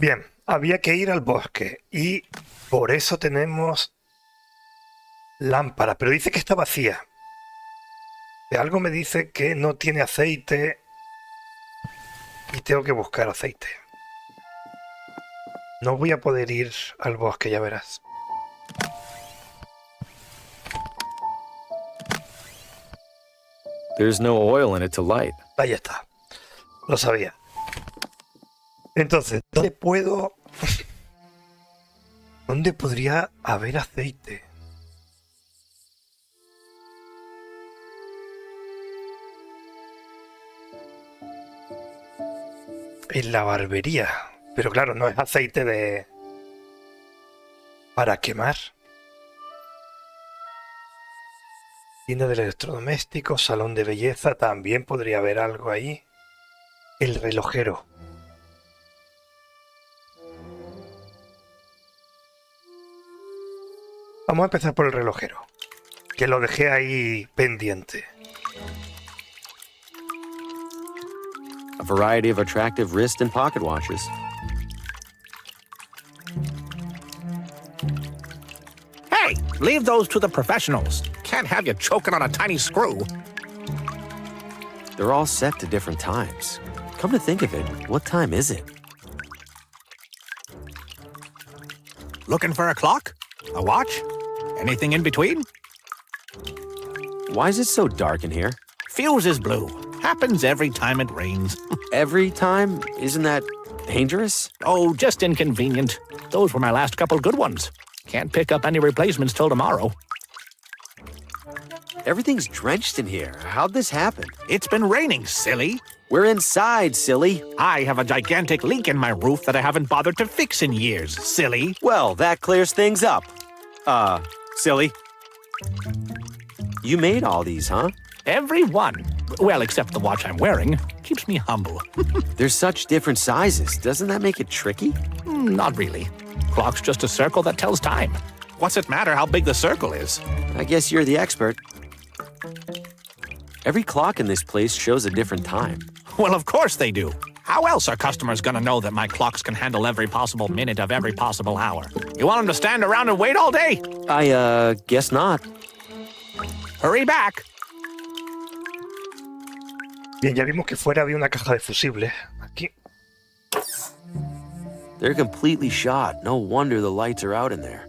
Bien, había que ir al bosque y por eso tenemos lámpara, pero dice que está vacía. Algo me dice que no tiene aceite y tengo que buscar aceite. No voy a poder ir al bosque, ya verás. There's no oil in it to light. Ahí está. Lo sabía. Entonces, ¿dónde puedo? ¿Dónde podría haber aceite? En la barbería. Pero claro, no es aceite de... para quemar. Tienda de electrodomésticos, salón de belleza, también podría haber algo ahí. El relojero. Vamos a empezar por el relojero, que lo dejé ahí pendiente. A variety of attractive wrist and pocket watches. Hey, leave those to the professionals. Can't have you choking on a tiny screw. They're all set to different times. Come to think of it, what time is it? Looking for a clock? A watch? Anything in between? Why is it so dark in here? Fuse is blue. Happens every time it rains. Every time? Isn't that dangerous? Oh, just inconvenient. Those were my last couple good ones. Can't pick up any replacements till tomorrow. Everything's drenched in here. How'd this happen? It's been raining, silly. We're inside, silly. I have a gigantic leak in my roof that I haven't bothered to fix in years, silly. Well, that clears things up. Silly. You made all these, huh? Every one. Well, except the watch I'm wearing. Keeps me humble. There's such different sizes. Doesn't that make it tricky? Not really. Clock's just a circle that tells time. What's it matter how big the circle is? I guess you're the expert. Every clock in this place shows a different time. Well, of course they do. How else are customers gonna know that my clocks can handle every possible minute of every possible hour? You want them to stand around and wait all day? I, guess not. Hurry back. Bien, ya vimos que fuera había una caja de fusibles. Aquí. They're completely shot. No wonder the lights are out in there.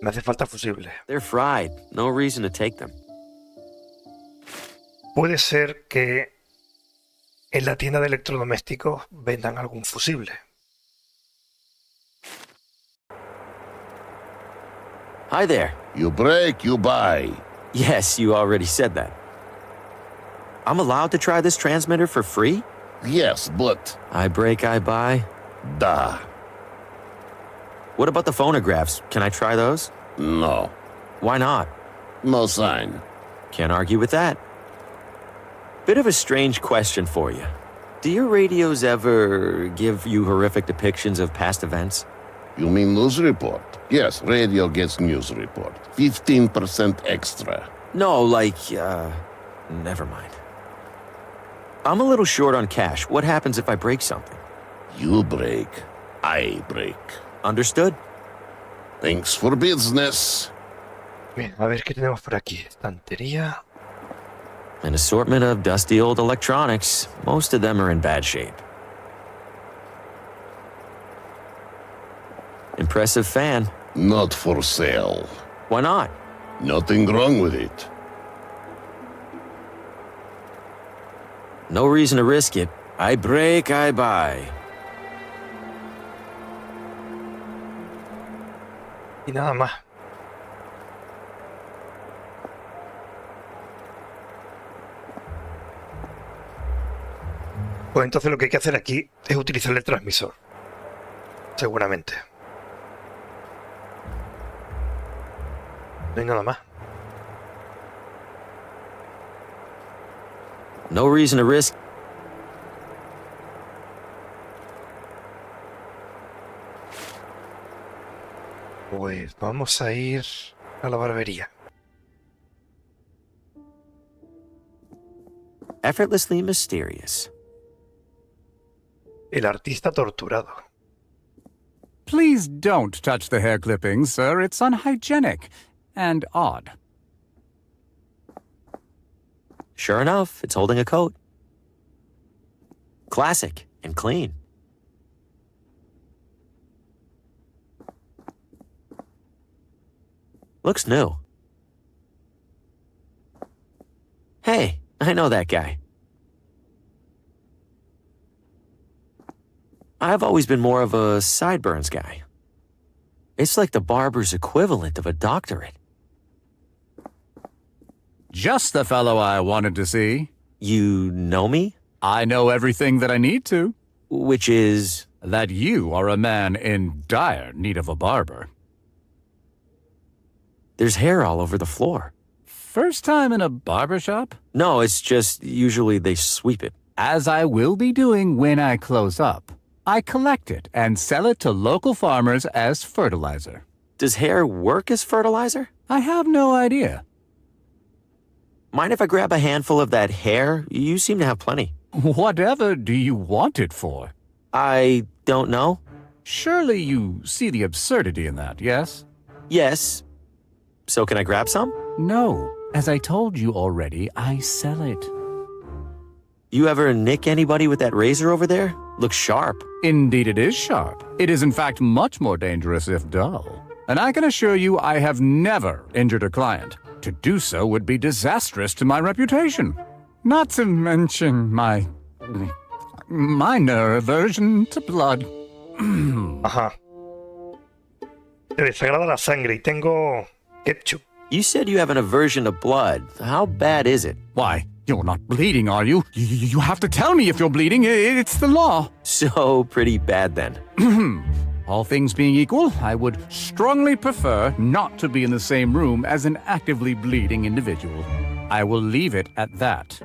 Me hace falta fusible. They're fried. No reason to take them. Puede ser que en la tienda de electrodomésticos vendan algún fusible. Hi there. You break, you buy. Yes, you already said that. I'm allowed to try this transmitter for free? Yes, but... I break, I buy. Da. What about the phonographs? Can I try those? No. Why not? No sign. Can't argue with that. Bit of a strange question for you. Do your radios ever give you horrific depictions of past events? You mean news report? Yes, radio gets news report. 15% extra. No, like, never mind. I'm a little short on cash. What happens if I break something? You break, I break. Understood? Thanks for business. Bien, a ver qué tenemos por aquí. Estantería. An assortment of dusty old electronics. Most of them are in bad shape. Impressive fan. Not for sale. Why not? Nothing wrong with it. No reason to risk it. I break, I buy. Y nada más. Pues entonces lo que hay que hacer aquí es utilizar el transmisor. Seguramente. No hay nada más. No reason to risk. Pues vamos a ir a la barbería. Effortlessly mysterious. El artista torturado. Please don't touch the hair clippings, sir. It's unhygienic and odd. Sure enough, it's holding a coat. Classic and clean. Looks new. Hey, I know that guy. I've always been more of a sideburns guy. It's like the barber's equivalent of a doctorate. Just the fellow I wanted to see. You know me? I know everything that I need to. Which is... That you are a man in dire need of a barber. There's hair all over the floor. First time in a barber shop? No, it's just usually they sweep it. As I will be doing when I close up. I collect it and sell it to local farmers as fertilizer. Does hair work as fertilizer? I have no idea. Mind if I grab a handful of that hair? You seem to have plenty. Whatever do you want it for? I don't know. Surely you see the absurdity in that, yes? Yes. So can I grab some? No. As I told you already, I sell it. You ever nick anybody with that razor over there? Looks sharp. Indeed it is sharp. It is in fact much more dangerous if dull. And I can assure you I have never injured a client. To do so would be disastrous to my reputation. Not to mention my minor aversion to blood. Ajá. Te desagrada la sangre y tengo ketchup. You said you have an aversion to blood. How bad is it? Why, you're not bleeding, are you? You have to tell me if you're bleeding. It's the law. So pretty bad then. All things being equal, I would strongly prefer not to be in the same room as an actively bleeding individual. I will leave it at that.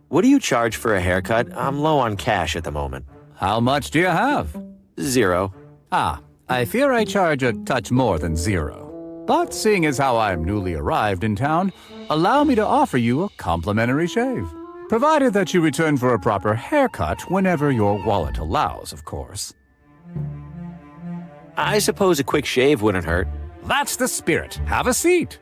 What do you charge for a haircut? I'm low on cash at the moment. How much do you have? 0. Ah, I fear I charge a touch more than 0. But seeing as how I'm newly arrived in town, allow me to offer you a complimentary shave. Provided that you return for a proper haircut whenever your wallet allows, of course. I suppose a quick shave wouldn't hurt. That's the spirit. Have a seat.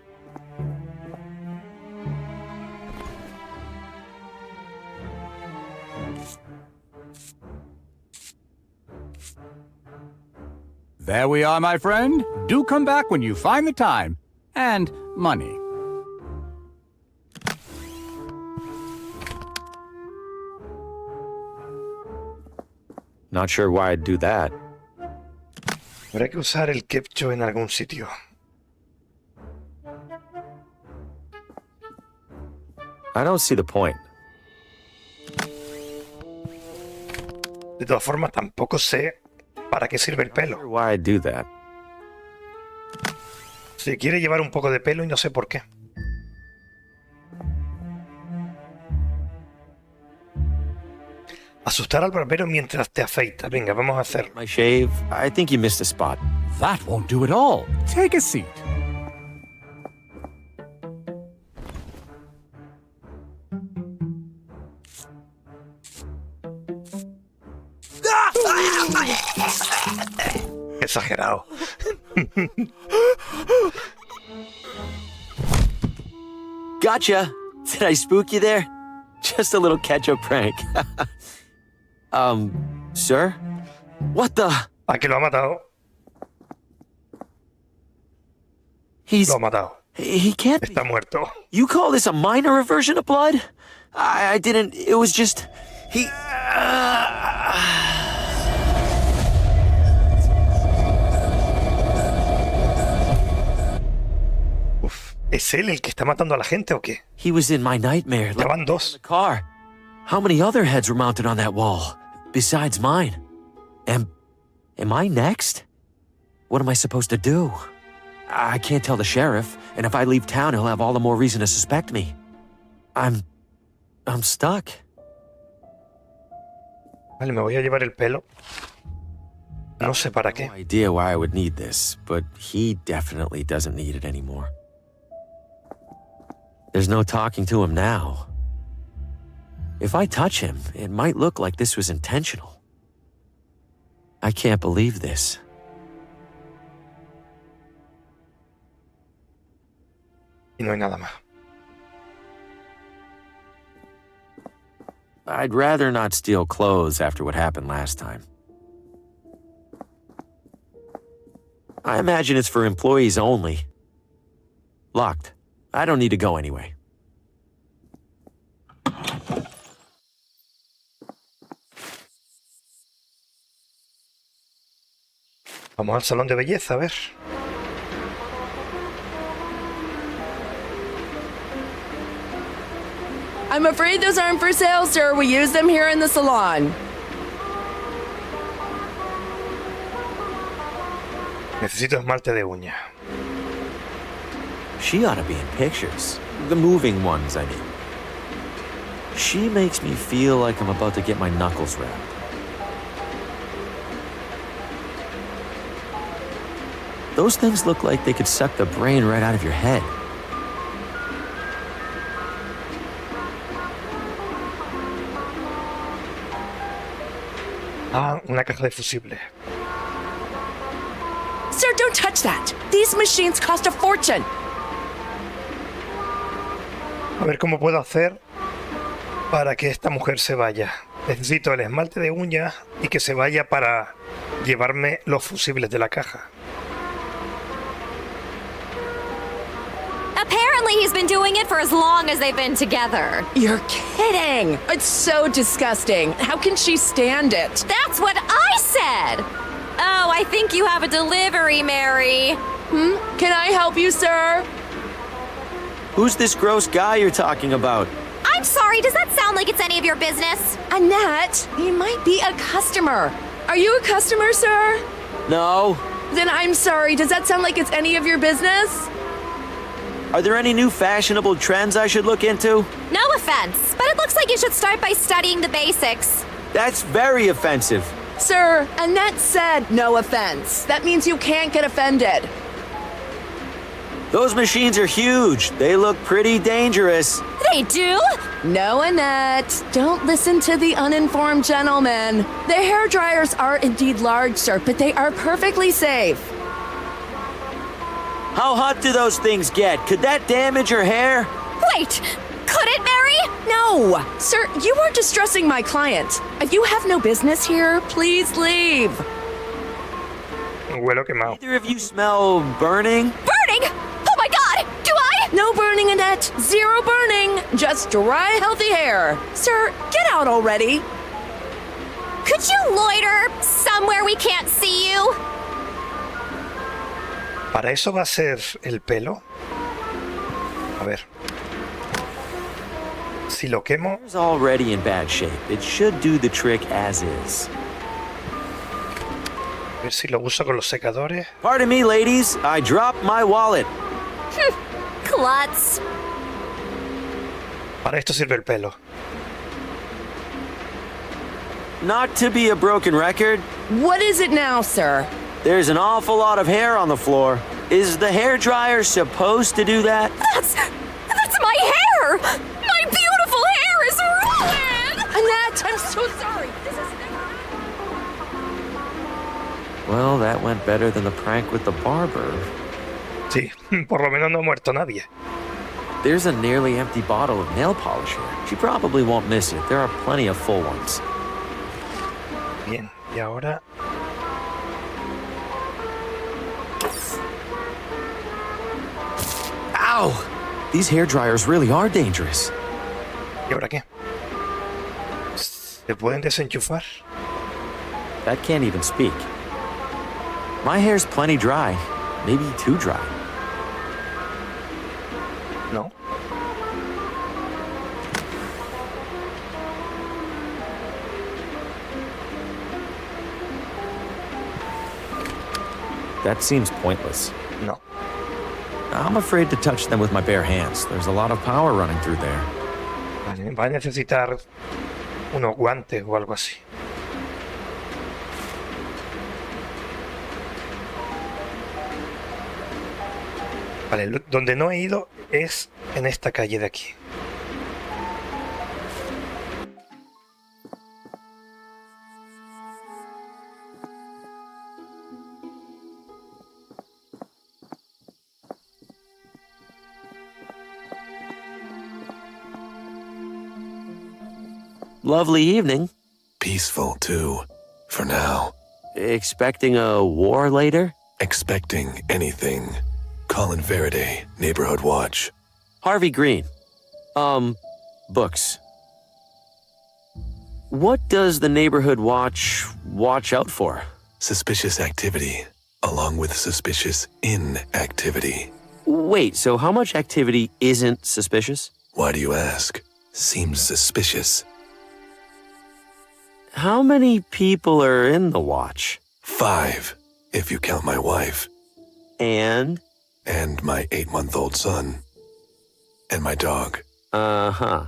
There we are, my friend. Do come back when you find the time. And money. Not sure why I'd do that. Habrá que usar el ketchup en algún sitio. I don't see the point. De todas formas, tampoco sé para qué sirve el pelo. Sure why I'd do that. Se quiere llevar un poco de pelo y no sé por qué. Asustar al barbero mientras te afeitas. Venga, vamos a hacerlo. My shave, I think you missed a spot. That won't do at all. Take a seat. Exagerado. Gotcha! Did I spook you there? Just a little ketchup prank. Sir? What the? ¿A que lo ha matado? Lo ha matado. He can't be. Está muerto. You call this a minor aversion to blood? I didn't. It was just. He. Uf, ¿es él el que está matando a la gente o qué? He was in my nightmare. Ya van In dos. the car. How many other heads were mounted on that wall? Besides mine? Am I next? What am I supposed to do? I can't tell the sheriff, and if I leave town, he'll have all the more reason to suspect me. I'm stuck. Vale, me voy a llevar el pelo. No sé para qué. No idea why I would need this, but he definitely doesn't need it anymore. There's no talking to him now. If I touch him, it might look like this was intentional. I can't believe this. Y no hay nada más. I'd rather not steal clothes after what happened last time. I imagine it's for employees only. Locked. I don't need to go anyway. Vamos al salón de belleza, a ver. I'm afraid those aren't for sale, sir. We use them here in the salon. Necesito esmalte de uña. She ought to be in pictures. The moving ones, I mean. She makes me feel like I'm about to get my knuckles wrapped. Those things look like they could suck the brain right out of your head. Ah, una caja de fusible. Sir, don't touch that. These machines cost a fortune. A ver cómo puedo hacer para que esta mujer se vaya. Necesito el esmalte de uñas y que se vaya para llevarme los fusibles de la caja. Apparently he's been doing it for as long as they've been together. You're kidding. It's so disgusting. How can she stand it? That's what I said! Oh, I think you have a delivery, Mary. Can I help you, sir? Who's this gross guy you're talking about? I'm sorry, does that sound like it's any of your business? Annette, he might be a customer. Are you a customer, sir? No. Then I'm sorry. Does that sound like it's any of your business? Are there any new fashionable trends I should look into? No offense, but it looks like you should start by studying the basics. That's very offensive. Sir, Annette said no offense. That means you can't get offended. Those machines are huge. They look pretty dangerous. They do? No, Annette. Don't listen to the uninformed gentleman. The hair dryers are indeed large, sir, but they are perfectly safe. How hot do those things get? Could that damage your hair? Wait, could it, Mary? No! Sir, you are distressing my client. If you have no business here, please leave. Huelo quemado. Either of you smell burning? Burning? Oh my god, do I? No burning, Annette. Zero burning. Just dry, healthy hair. Sir, get out already. Could you loiter somewhere we can't see you? ¿Para eso va a ser el pelo? A ver. Si lo quemo... It's already in bad shape. It should do the trick as is. A ver si lo uso con los secadores. Pardon me, ladies. I dropped my wallet. Klutz. Para esto sirve el pelo. Not to be a broken record, What is it now, sir? there's an awful lot of hair on the floor. Is the hairdryer supposed to do that? That's my hair! My beautiful hair is ruined! Annette, I'm so sorry. This is never... Well, that went better than the prank with the barber. Sí, por lo menos no ha muerto nadie. There's a nearly empty bottle of nail polish here. She probably won't miss it. There are plenty of full ones. Bien, y ahora... Ow! These hairdryers really are dangerous. ¿Y ahora qué? ¿Se pueden desenchufar? That can't even speak. My hair's plenty dry. Maybe too dry. No. That seems pointless. No. I'm afraid to touch them with my bare hands. There's a lot of power running through there. Vale, va a necesitar unos guantes o algo así. Vale, donde no he ido es en esta calle de aquí. Lovely evening. Peaceful, too. For now. Expecting a war later? Expecting anything. Colin Faraday, Neighborhood Watch. Harvey Green. Books. What does the Neighborhood watch out for? Suspicious activity, along with suspicious inactivity. Wait, so how much activity isn't suspicious? Why do you ask? Seems suspicious. How many people are in the watch? 5, if you count my wife. And? And my 8-month-old son. And my dog. Uh-huh.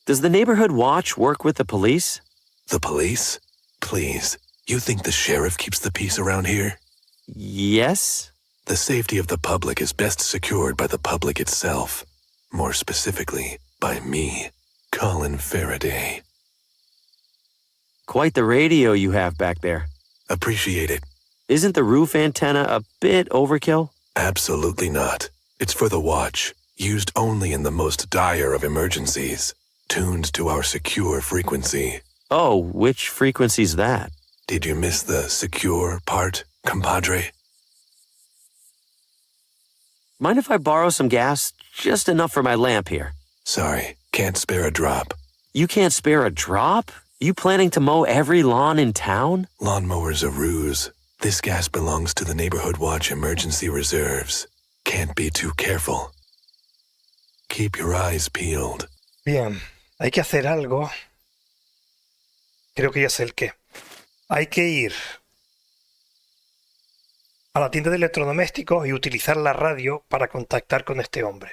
Does the Neighborhood Watch work with the police? The police? Please, you think the sheriff keeps the peace around here? Yes. The safety of the public is best secured by the public itself. More specifically, by me, Colin Faraday. Quite the radio you have back there. Appreciate it. Isn't the roof antenna a bit overkill? Absolutely not. It's for the watch, used only in the most dire of emergencies. Tuned to our secure frequency. Oh, which frequency's that? Did you miss the secure part, compadre? Mind if I borrow some gas? Just enough for my lamp here. Sorry, can't spare a drop. You can't spare a drop? You planning to mow every lawn in town? Lawnmower's a ruse. This gas belongs to the Neighborhood Watch emergency reserves. Can't be too careful. Keep your eyes peeled. Bien, hay que hacer algo. Creo que ya sé el qué. Hay que ir a la tienda de electrodomésticos y utilizar la radio para contactar con este hombre.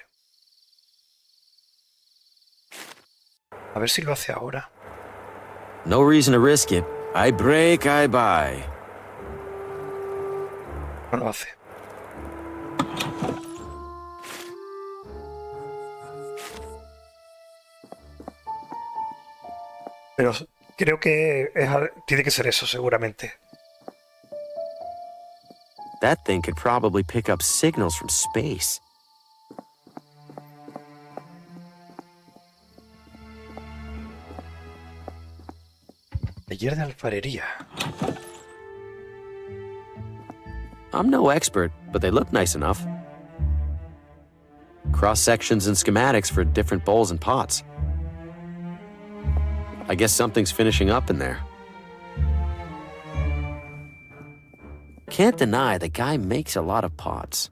A ver si lo hace ahora. No reason to risk it. I break, I buy. No lo hace. Pero creo que tiene que ser eso, seguramente. That thing could probably pick up signals from space. Taller de alfarería. I'm no expert, but they look nice enough. Cross-sections and schematics for different bowls and pots. I guess something's finishing up in there. Can't deny the guy makes a lot of pots.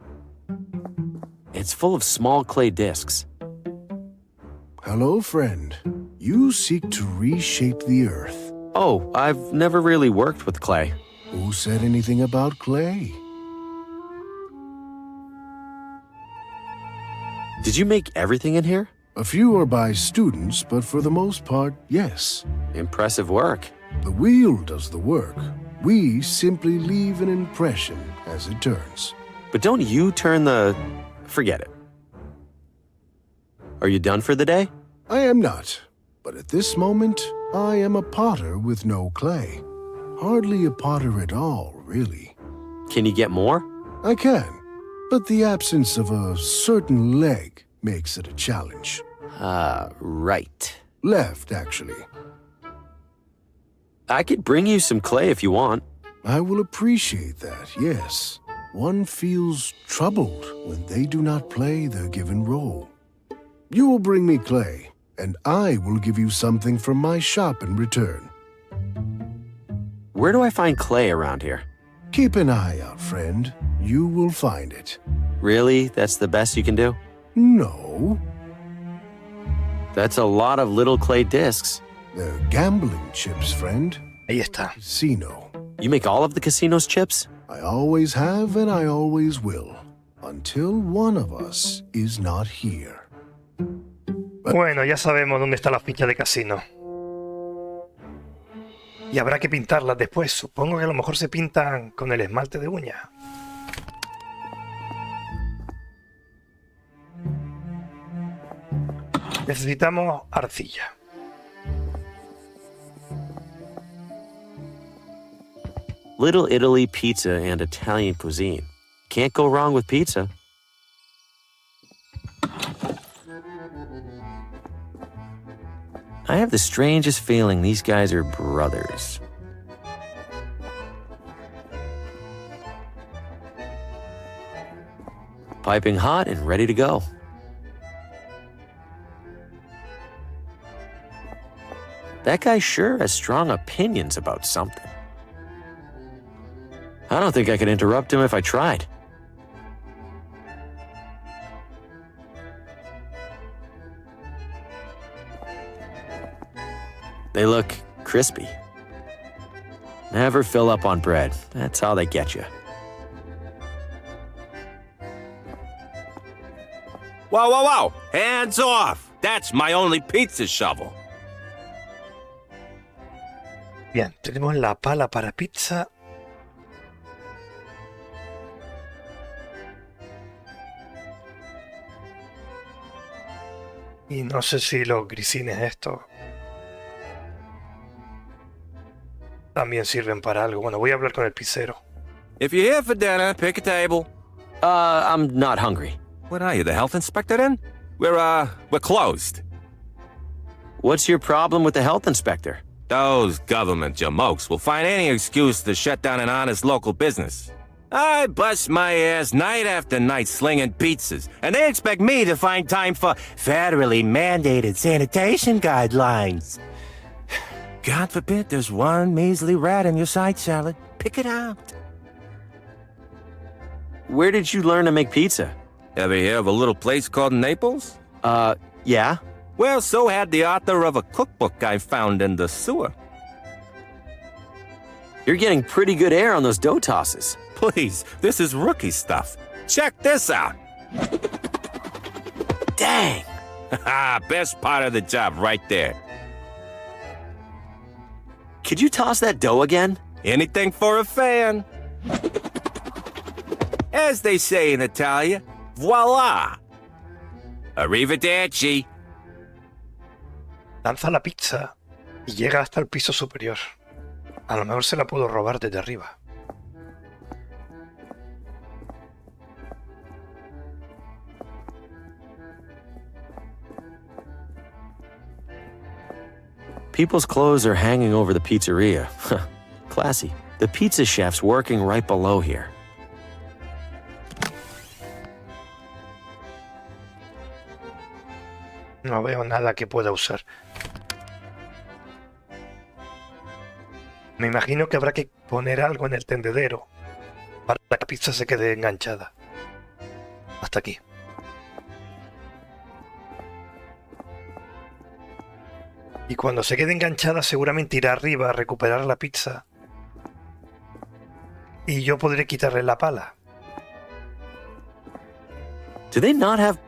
It's full of small clay discs. Hello, friend. You seek to reshape the earth. Oh, I've never really worked with clay. Who said anything about clay? Did you make everything in here? A few are by students, but for the most part, yes. Impressive work. The wheel does the work. We simply leave an impression as it turns. But don't you turn the... Forget it. Are you done for the day? I am not. But at this moment, I am a potter with no clay. Hardly a potter at all, really. Can you get more? I can, but the absence of a certain leg makes it a challenge. Right. Left, actually. I could bring you some clay if you want. I will appreciate that, yes. One feels troubled when they do not play their given role. You will bring me clay, and I will give you something from my shop in return. Where do I find clay around here? Keep an eye out, friend. You will find it. Really? That's the best you can do? No. That's a lot of little clay discs. They're gambling chips, friend. Ahí está. Casino. You make all of the casino's chips? I always have and I always will. Until one of us is not here. Bueno, ya sabemos dónde está la ficha de casino. Y habrá que pintarlas después. Supongo que a lo mejor se pintan con el esmalte de uña. Necesitamos arcilla. Little Italy pizza and Italian cuisine. Can't go wrong with pizza. I have the strangest feeling these guys are brothers. Piping hot and ready to go. That guy sure has strong opinions about something. I don't think I could interrupt him if I tried. They look crispy. Never fill up on bread. That's how they get you. Whoa, whoa, whoa! Hands off! That's my only pizza shovel. Bien, tenemos la pala para pizza. Y no sé si los grisines estos también sirven para algo. Bueno, voy a hablar con el pizzero. If you're here for dinner, pick a table. I'm not hungry. What are you, the health inspector then? We're closed. What's your problem with the health inspector? Those government jamokes will find any excuse to shut down an honest local business. I bust my ass night after night slinging pizzas, and they expect me to find time for federally mandated sanitation guidelines. God forbid there's one measly rat in your side salad. Pick it out. Where did you learn to make pizza? Ever hear of a little place called Naples? Yeah. Well, so had the author of a cookbook I found in the sewer. You're getting pretty good air on those dough tosses. Please, this is rookie stuff. Check this out. Dang! Best part of the job right there. Could you toss that dough again? Anything for a fan. As they say in Italia, voila! Arrivederci. Lanza la pizza y llega hasta el piso superior. A lo mejor se la puedo robar desde arriba. People's clothes are hanging over the pizzeria. Classy. The pizza chef's working right below here. No veo nada que pueda usar. Me imagino que habrá que poner algo en el tendedero para que la pizza se quede enganchada. Hasta aquí. Y cuando se quede enganchada seguramente irá arriba a recuperar la pizza. Y yo podré quitarle la pala. Do they not have...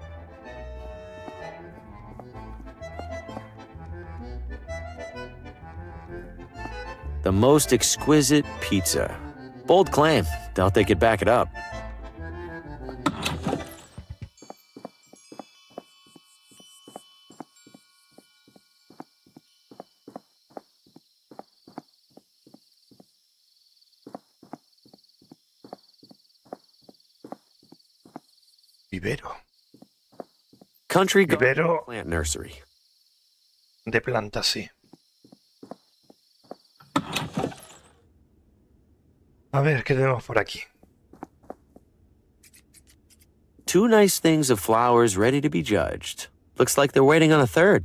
The most exquisite pizza. Bold claim. Doubt they could back it up. Vivero. Country Vivero plant nursery. de plantas, sí. A ver, ¿qué tenemos por aquí? Two nice things of flowers ready to be judged. Looks like they're waiting on a third.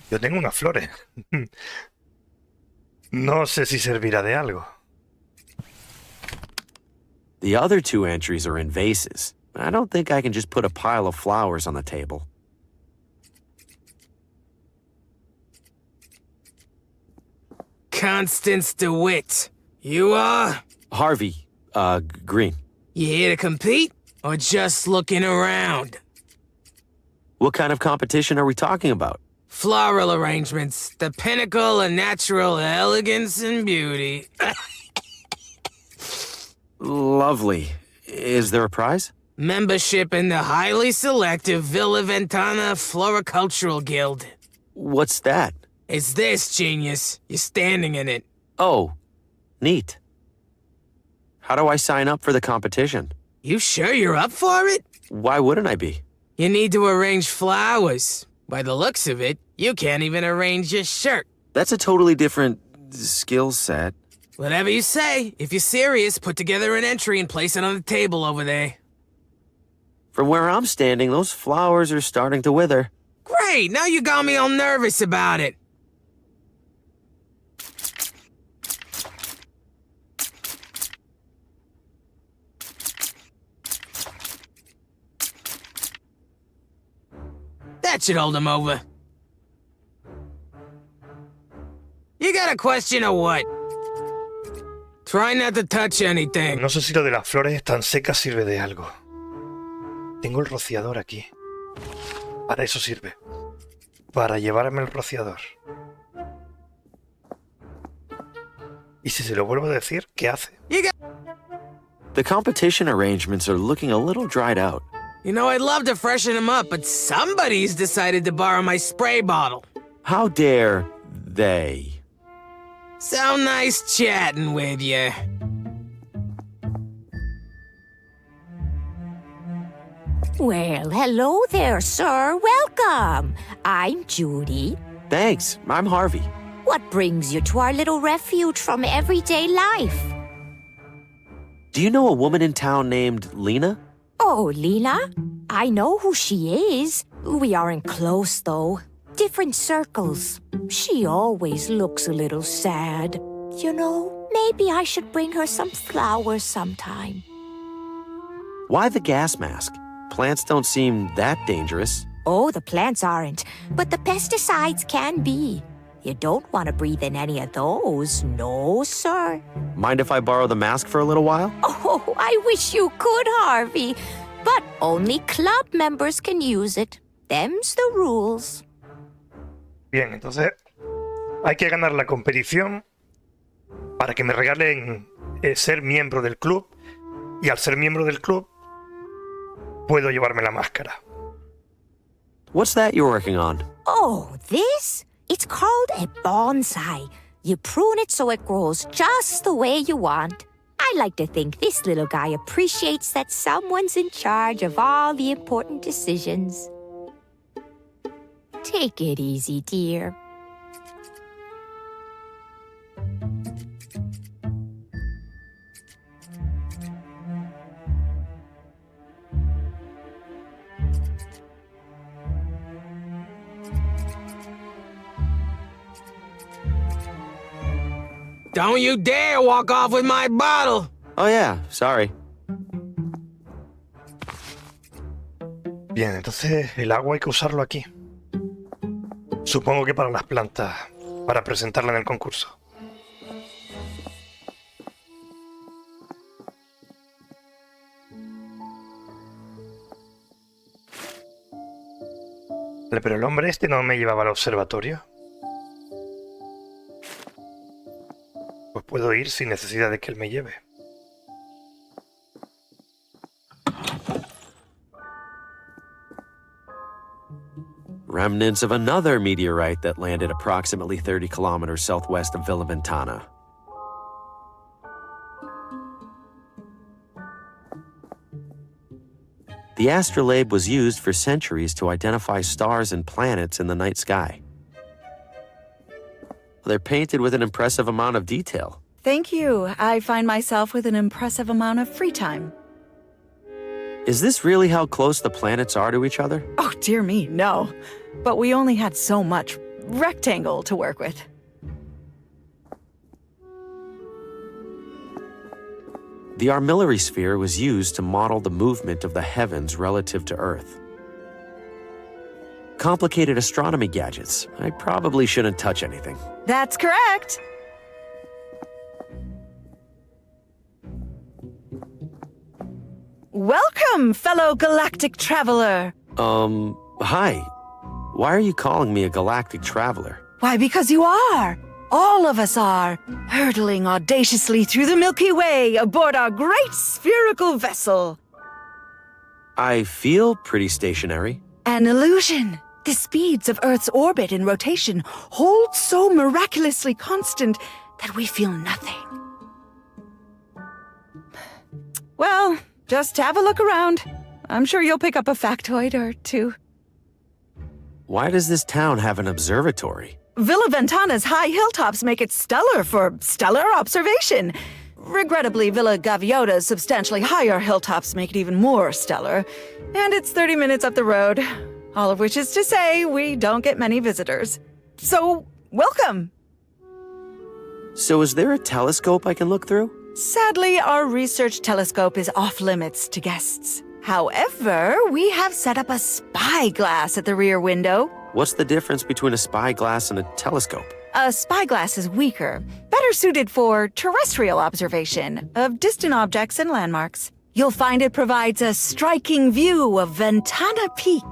Yo tengo unas flores. No sé si servirá de algo. The other two entries are in vases. I don't think I can just put a pile of flowers on the table. Constance DeWitt. You are? Harvey, Green. You here to compete, or just looking around? What kind of competition are we talking about? Floral arrangements, the pinnacle of natural elegance and beauty. Lovely. Is there a prize? Membership in the highly selective Villa Ventana Floricultural Guild. What's that? It's this, genius. You're standing in it. Oh, neat. How do I sign up for the competition? You sure you're up for it? Why wouldn't I be? You need to arrange flowers. By the looks of it, you can't even arrange your shirt. That's a totally different skill set. Whatever you say. If you're serious, put together an entry and place it on the table over there. From where I'm standing, those flowers are starting to wither. Great, now you got me all nervous about it. That should hold him over. You got a question or what? Try not to touch anything. No sé si lo de las flores tan secas sirve de algo. Tengo el rociador aquí. Para eso sirve. Para llevarme el rociador. Y si se lo vuelvo a decir, ¿qué hace? The competition arrangements are looking a little dried out. You know, I'd love to freshen them up, but somebody's decided to borrow my spray bottle. How dare they? So nice chatting with you. Well, hello there, sir. Welcome. I'm Judy. Thanks, I'm Harvey. What brings you to our little refuge from everyday life? Do you know a woman in town named Lena? Oh, Lena? I know who she is. We aren't close, though. Different circles. She always looks a little sad. You know, maybe I should bring her some flowers sometime. Why the gas mask? Plants don't seem that dangerous. Oh, the plants aren't, but the pesticides can be. You don't want to breathe in any of those, no, sir. Mind if I borrow the mask for a little while? Oh, I wish you could, Harvey. But only club members can use it. Them's the rules. Bien, entonces hay que ganar la competición para que me regalen ser miembro del club. Y al ser miembro del club, puedo llevarme la máscara. What's that you're working on? Oh, this? It's called a bonsai. You prune it so it grows just the way you want. I like to think this little guy appreciates that someone's in charge of all the important decisions. Take it easy, dear. Don't you dare walk off with my bottle! Oh yeah, sorry. Bien, entonces el agua hay que usarlo aquí. Supongo que para las plantas, para presentarla en el concurso. Pero el hombre este no me llevaba al observatorio. Pues puedo ir sin necesidad de que él me lleve. Remnants of another meteorite that landed approximately 30 kilometers southwest of Villa Ventana. The astrolabe was used for centuries to identify stars and planets in the night sky. They're painted with an impressive amount of detail. Thank you. I find myself with an impressive amount of free time. Is this really how close the planets are to each other? Oh, dear me, no. But we only had so much rectangle to work with. The armillary sphere was used to model the movement of the heavens relative to Earth. Complicated astronomy gadgets. I probably shouldn't touch anything. That's correct. Welcome, fellow galactic traveler. Hi. Why are you calling me a galactic traveler? Why, because you are. All of us are, hurtling audaciously through the Milky Way aboard our great spherical vessel. I feel pretty stationary. An illusion. The speeds of Earth's orbit and rotation hold so miraculously constant that we feel nothing. Well, just have a look around. I'm sure you'll pick up a factoid or two. Why does this town have an observatory? Villa Ventana's high hilltops make it stellar for stellar observation. Regrettably, Villa Gaviota's substantially higher hilltops make it even more stellar. And it's 30 minutes up the road. All of which is to say, we don't get many visitors. So, welcome! So is there a telescope I can look through? Sadly, our research telescope is off-limits to guests. However, we have set up a spyglass at the rear window. What's the difference between a spyglass and a telescope? A spyglass is weaker, better suited for terrestrial observation of distant objects and landmarks. You'll find it provides a striking view of Ventana Peak.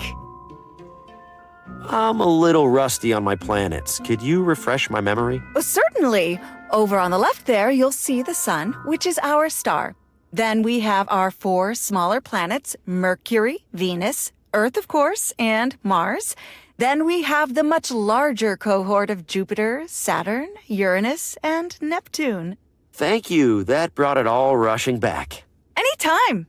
I'm a little rusty on my planets. Could you refresh my memory? Certainly. Over on the left there, you'll see the sun, which is our star. Then we have our 4 smaller planets, Mercury, Venus, Earth, of course, and Mars. Then we have the much larger cohort of Jupiter, Saturn, Uranus, and Neptune. Thank you. That brought it all rushing back. Anytime.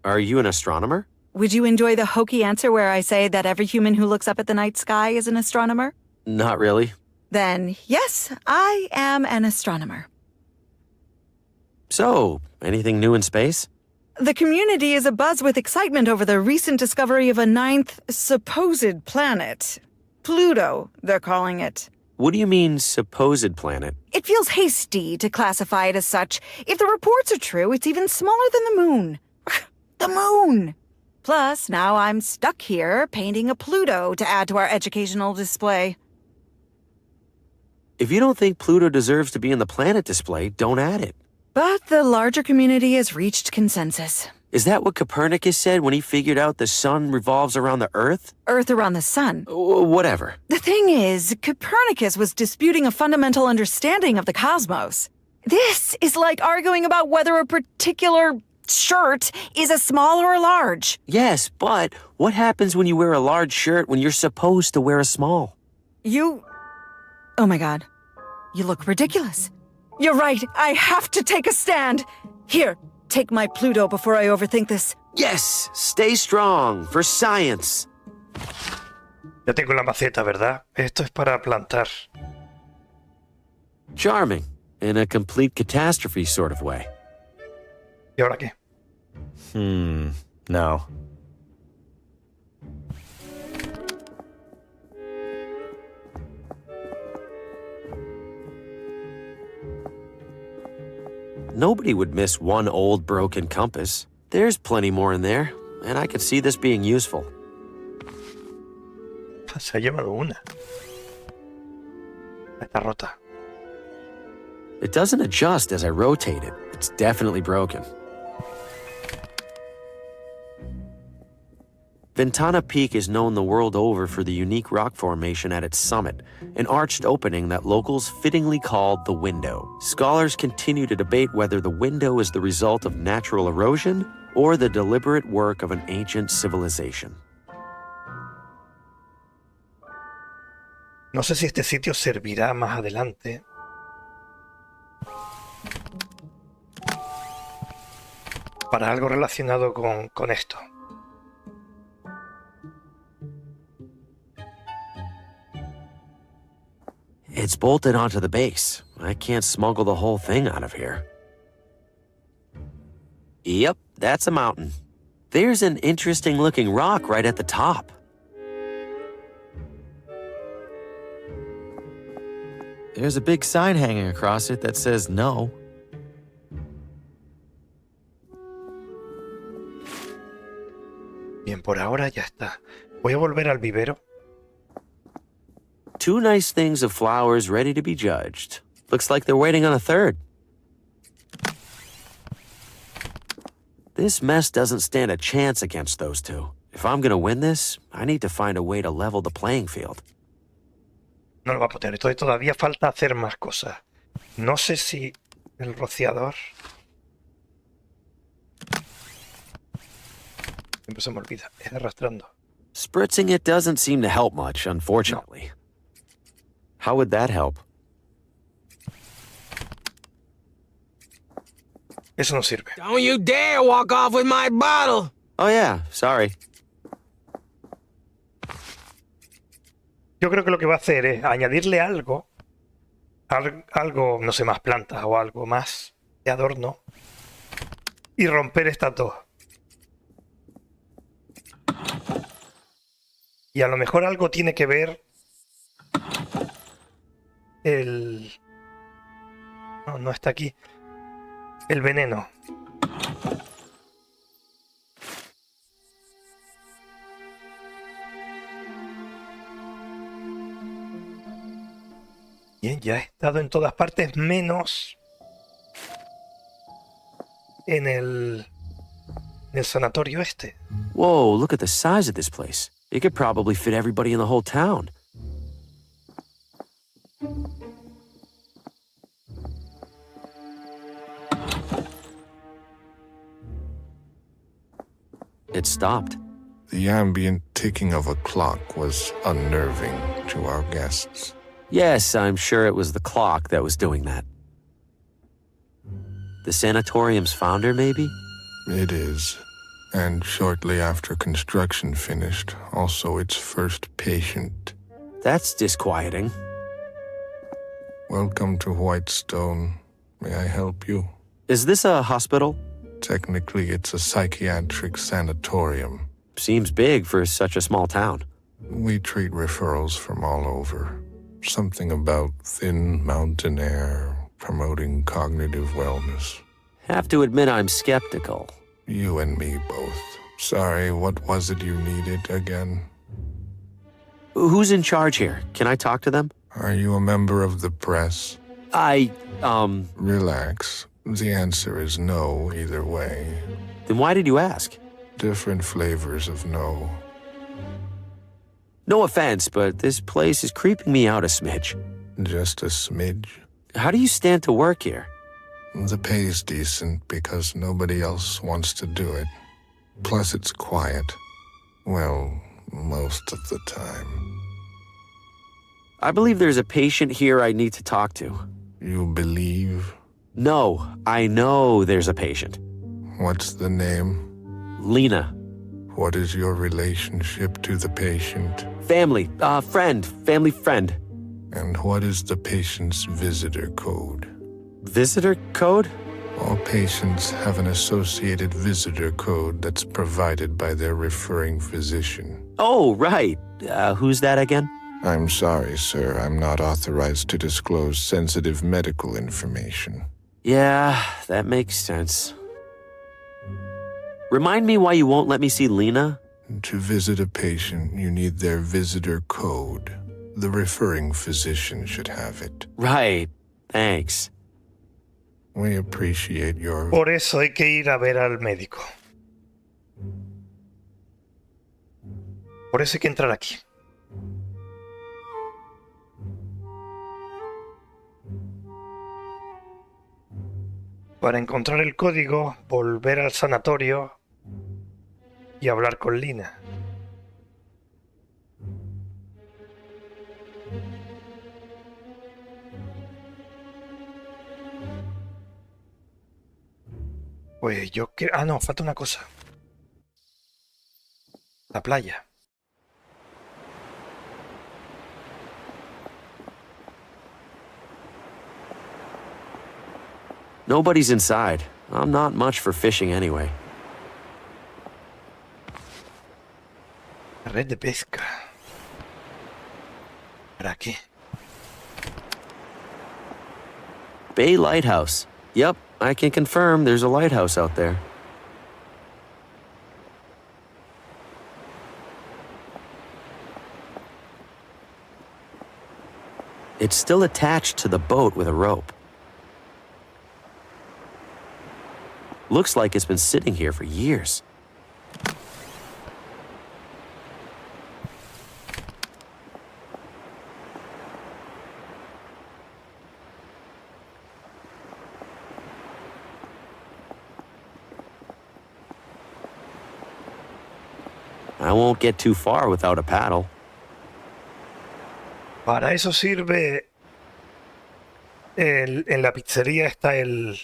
Are you an astronomer? Would you enjoy the hokey answer where I say that every human who looks up at the night sky is an astronomer? Not really. Then, yes, I am an astronomer. So, anything new in space? The community is abuzz with excitement over the recent discovery of a 9th supposed planet. Pluto, they're calling it. What do you mean, supposed planet? It feels hasty to classify it as such. If the reports are true, it's even smaller than the moon. The moon! Plus, now I'm stuck here painting a Pluto to add to our educational display. If you don't think Pluto deserves to be in the planet display, don't add it. But the larger community has reached consensus. Is that what Copernicus said when he figured out the sun revolves around the Earth? Earth around the sun. Whatever. The thing is, Copernicus was disputing a fundamental understanding of the cosmos. This is like arguing about whether a particular shirt is a small or a large. Yes, but what happens when you wear a large shirt when you're supposed to wear a small? Oh my god. You look ridiculous. You're right, I have to take a stand. Here, take my Pluto before I overthink this. Yes, stay strong for science. Ya tengo la maceta, ¿verdad? Esto es para plantar. Charming, in a complete catastrophe sort of way. ¿Y ahora qué? No. Nobody would miss one old broken compass. There's plenty more in there, and I could see this being useful. Se ha llevado una. Está rota. It doesn't adjust as I rotate it. It's definitely broken. Ventana Peak is known the world over for the unique rock formation at its summit, an arched opening that locals fittingly called the Window. Scholars continue to debate whether the window is the result of natural erosion or the deliberate work of an ancient civilization. No sé si este sitio servirá más adelante. Para algo relacionado con esto. It's bolted onto the base. I can't smuggle the whole thing out of here. Yep, that's a mountain. There's an interesting-looking rock right at the top. There's a big sign hanging across it that says no. Bien, por ahora ya está. Voy a volver al vivero. 2 nice things of flowers ready to be judged. Looks like they're waiting on a third. This mess doesn't stand a chance against those 2. If I'm gonna win this, I need to find a way to level the playing field. No lo va a poder. Entonces todavía falta hacer más cosas. No sé si el rociador... Siempre se me olvida. Es arrastrando. Spritzing it doesn't seem to help much, unfortunately. No. How would that help? Eso no sirve. Don't you dare walk off with my bottle! Oh yeah, sorry. Yo creo que lo que va a hacer es añadirle algo, no sé, más plantas o algo más de adorno, y romper estas dos. Y a lo mejor algo tiene que ver no está aquí. El veneno. Bien, ya he estado en todas partes menos en el sanatorio este. Whoa, look at the size of this place. It could probably fit everybody in the whole town. It stopped. The ambient ticking of a clock was unnerving to our guests. Yes, I'm sure it was the clock that was doing that. The sanatorium's founder, maybe? It is. And shortly after construction finished, also its first patient. That's disquieting. Welcome to Whitestone. May I help you? Is this a hospital? Technically, it's a psychiatric sanatorium. Seems big for such a small town. We treat referrals from all over. Something about thin mountain air, promoting cognitive wellness. Have to admit I'm skeptical. You and me both. Sorry, what was it you needed again? Who's in charge here? Can I talk to them? Are you a member of the press? Relax. The answer is no either way. Then why did you ask? Different flavors of no. No offense, but this place is creeping me out a smidge. Just a smidge? How do you stand to work here? The pay's decent because nobody else wants to do it. Plus it's quiet. Well, most of the time. I believe there's a patient here I need to talk to. You believe? No, I know there's a patient. What's the name? Lena. What is your relationship to the patient? Family, family friend. And what is the patient's visitor code? Visitor code? All patients have an associated visitor code that's provided by their referring physician. Oh, right. Who's that again? I'm sorry, sir. I'm not authorized to disclose sensitive medical information. Yeah, that makes sense. Remind me why you won't let me see Lena? To visit a patient, you need their visitor code. The referring physician should have it. Right. Thanks. We appreciate your... Por eso hay que ir a ver al médico. Por eso hay que entrar aquí. Para encontrar el código, volver al sanatorio y hablar con Lina. Pues yo quiero... Ah, no, falta una cosa. La playa. Nobody's inside. I'm not much for fishing anyway. Red de pesca. ¿Para qué? Bay Lighthouse. Yep, I can confirm there's a lighthouse out there. It's still attached to the boat with a rope. Looks like it's been sitting here for years. I won't get too far without a paddle. Para eso sirve en la pizzería está el...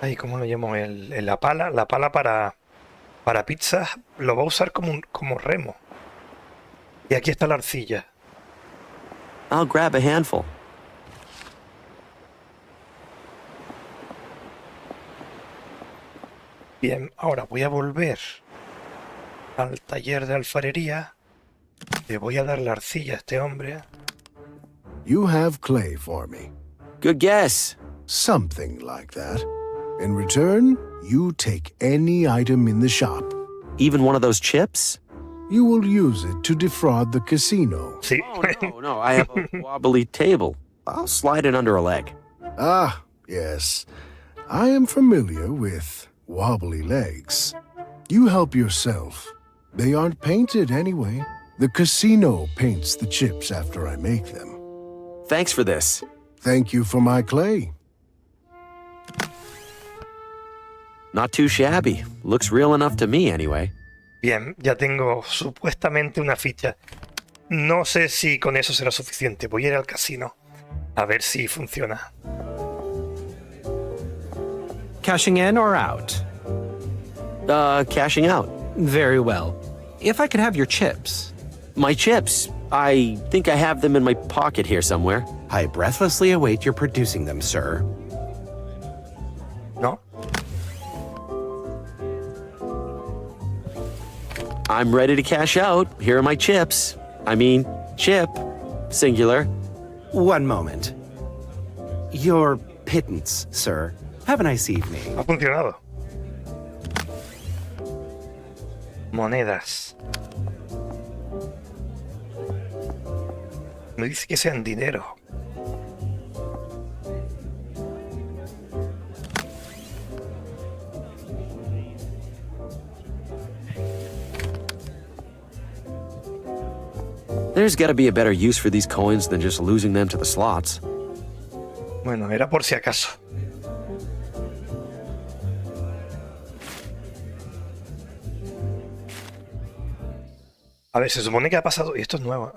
Ay, ¿cómo lo llamo? La pala para pizzas lo va a usar como remo. Y aquí está la arcilla. I'll grab a handful. Bien, ahora voy a volver al taller de alfarería. Le voy a dar la arcilla a este hombre. You have clay for me. Good guess. Something like that. In return, you take any item in the shop. Even one of those chips? You will use it to defraud the casino. Sí. Oh, no, I have a wobbly table. I'll slide it under a leg. Ah, yes. I am familiar with wobbly legs. You help yourself. They aren't painted anyway. The casino paints the chips after I make them. Thanks for this. Thank you for my clay. Not too shabby. Looks real enough to me, anyway. Bien, ya tengo supuestamente una ficha. No sé si con eso será suficiente. Voy a ir al casino a ver si funciona. Cashing in or out? Cashing out. Very well. If I could have your chips. My chips. I think I have them in my pocket here somewhere. I breathlessly await your producing them, sir. No. I'm ready to cash out. Here are my chips. I mean, chip. Singular. One moment. Your pittance, sir. Have a nice evening. Ha funcionado. Monedas. Me dice que sean dinero. There's gotta be a better use for these coins than just losing them to the slots. Bueno, era por si acaso. A ver, se supone que ha pasado... Y esto es nuevo.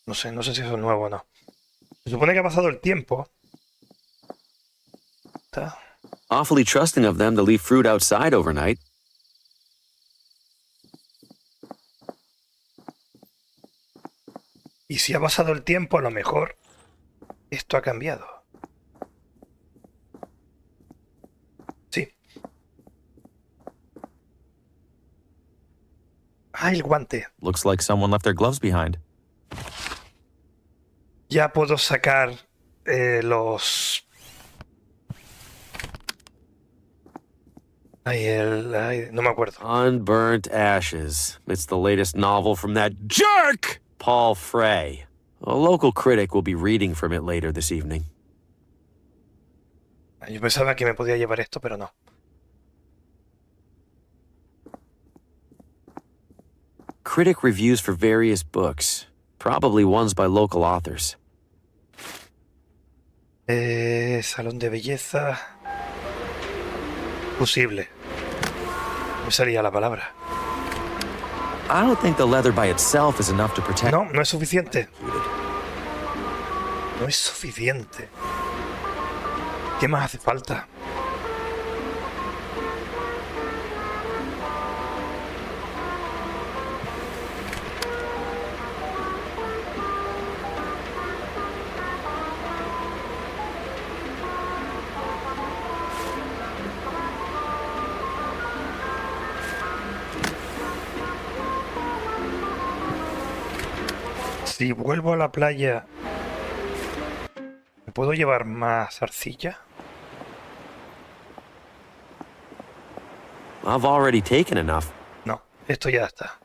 No sé si eso es nuevo o no. Se supone que ha pasado el tiempo. ¿Está? Awfully trusting of them to leave fruit outside overnight. Y si ha pasado el tiempo, a lo mejor esto ha cambiado. Sí. Ah, el guante. Looks like someone left their gloves behind. Ya puedo sacar los... no me acuerdo. Unburnt Ashes. It's the latest novel from that jerk, Paul Frey. A local critic will be reading from it later this evening. Yo pensaba que me podía llevar esto, pero no. Critic reviews for various books. Probably ones by local authors. Salón de belleza. Posible. Me salía la palabra. I don't think the leather by itself is enough to protect... No, no es suficiente. No es suficiente. ¿Qué más hace falta? Si vuelvo a la playa, ¿me puedo llevar más arcilla? I've already taken enough. No, esto ya está.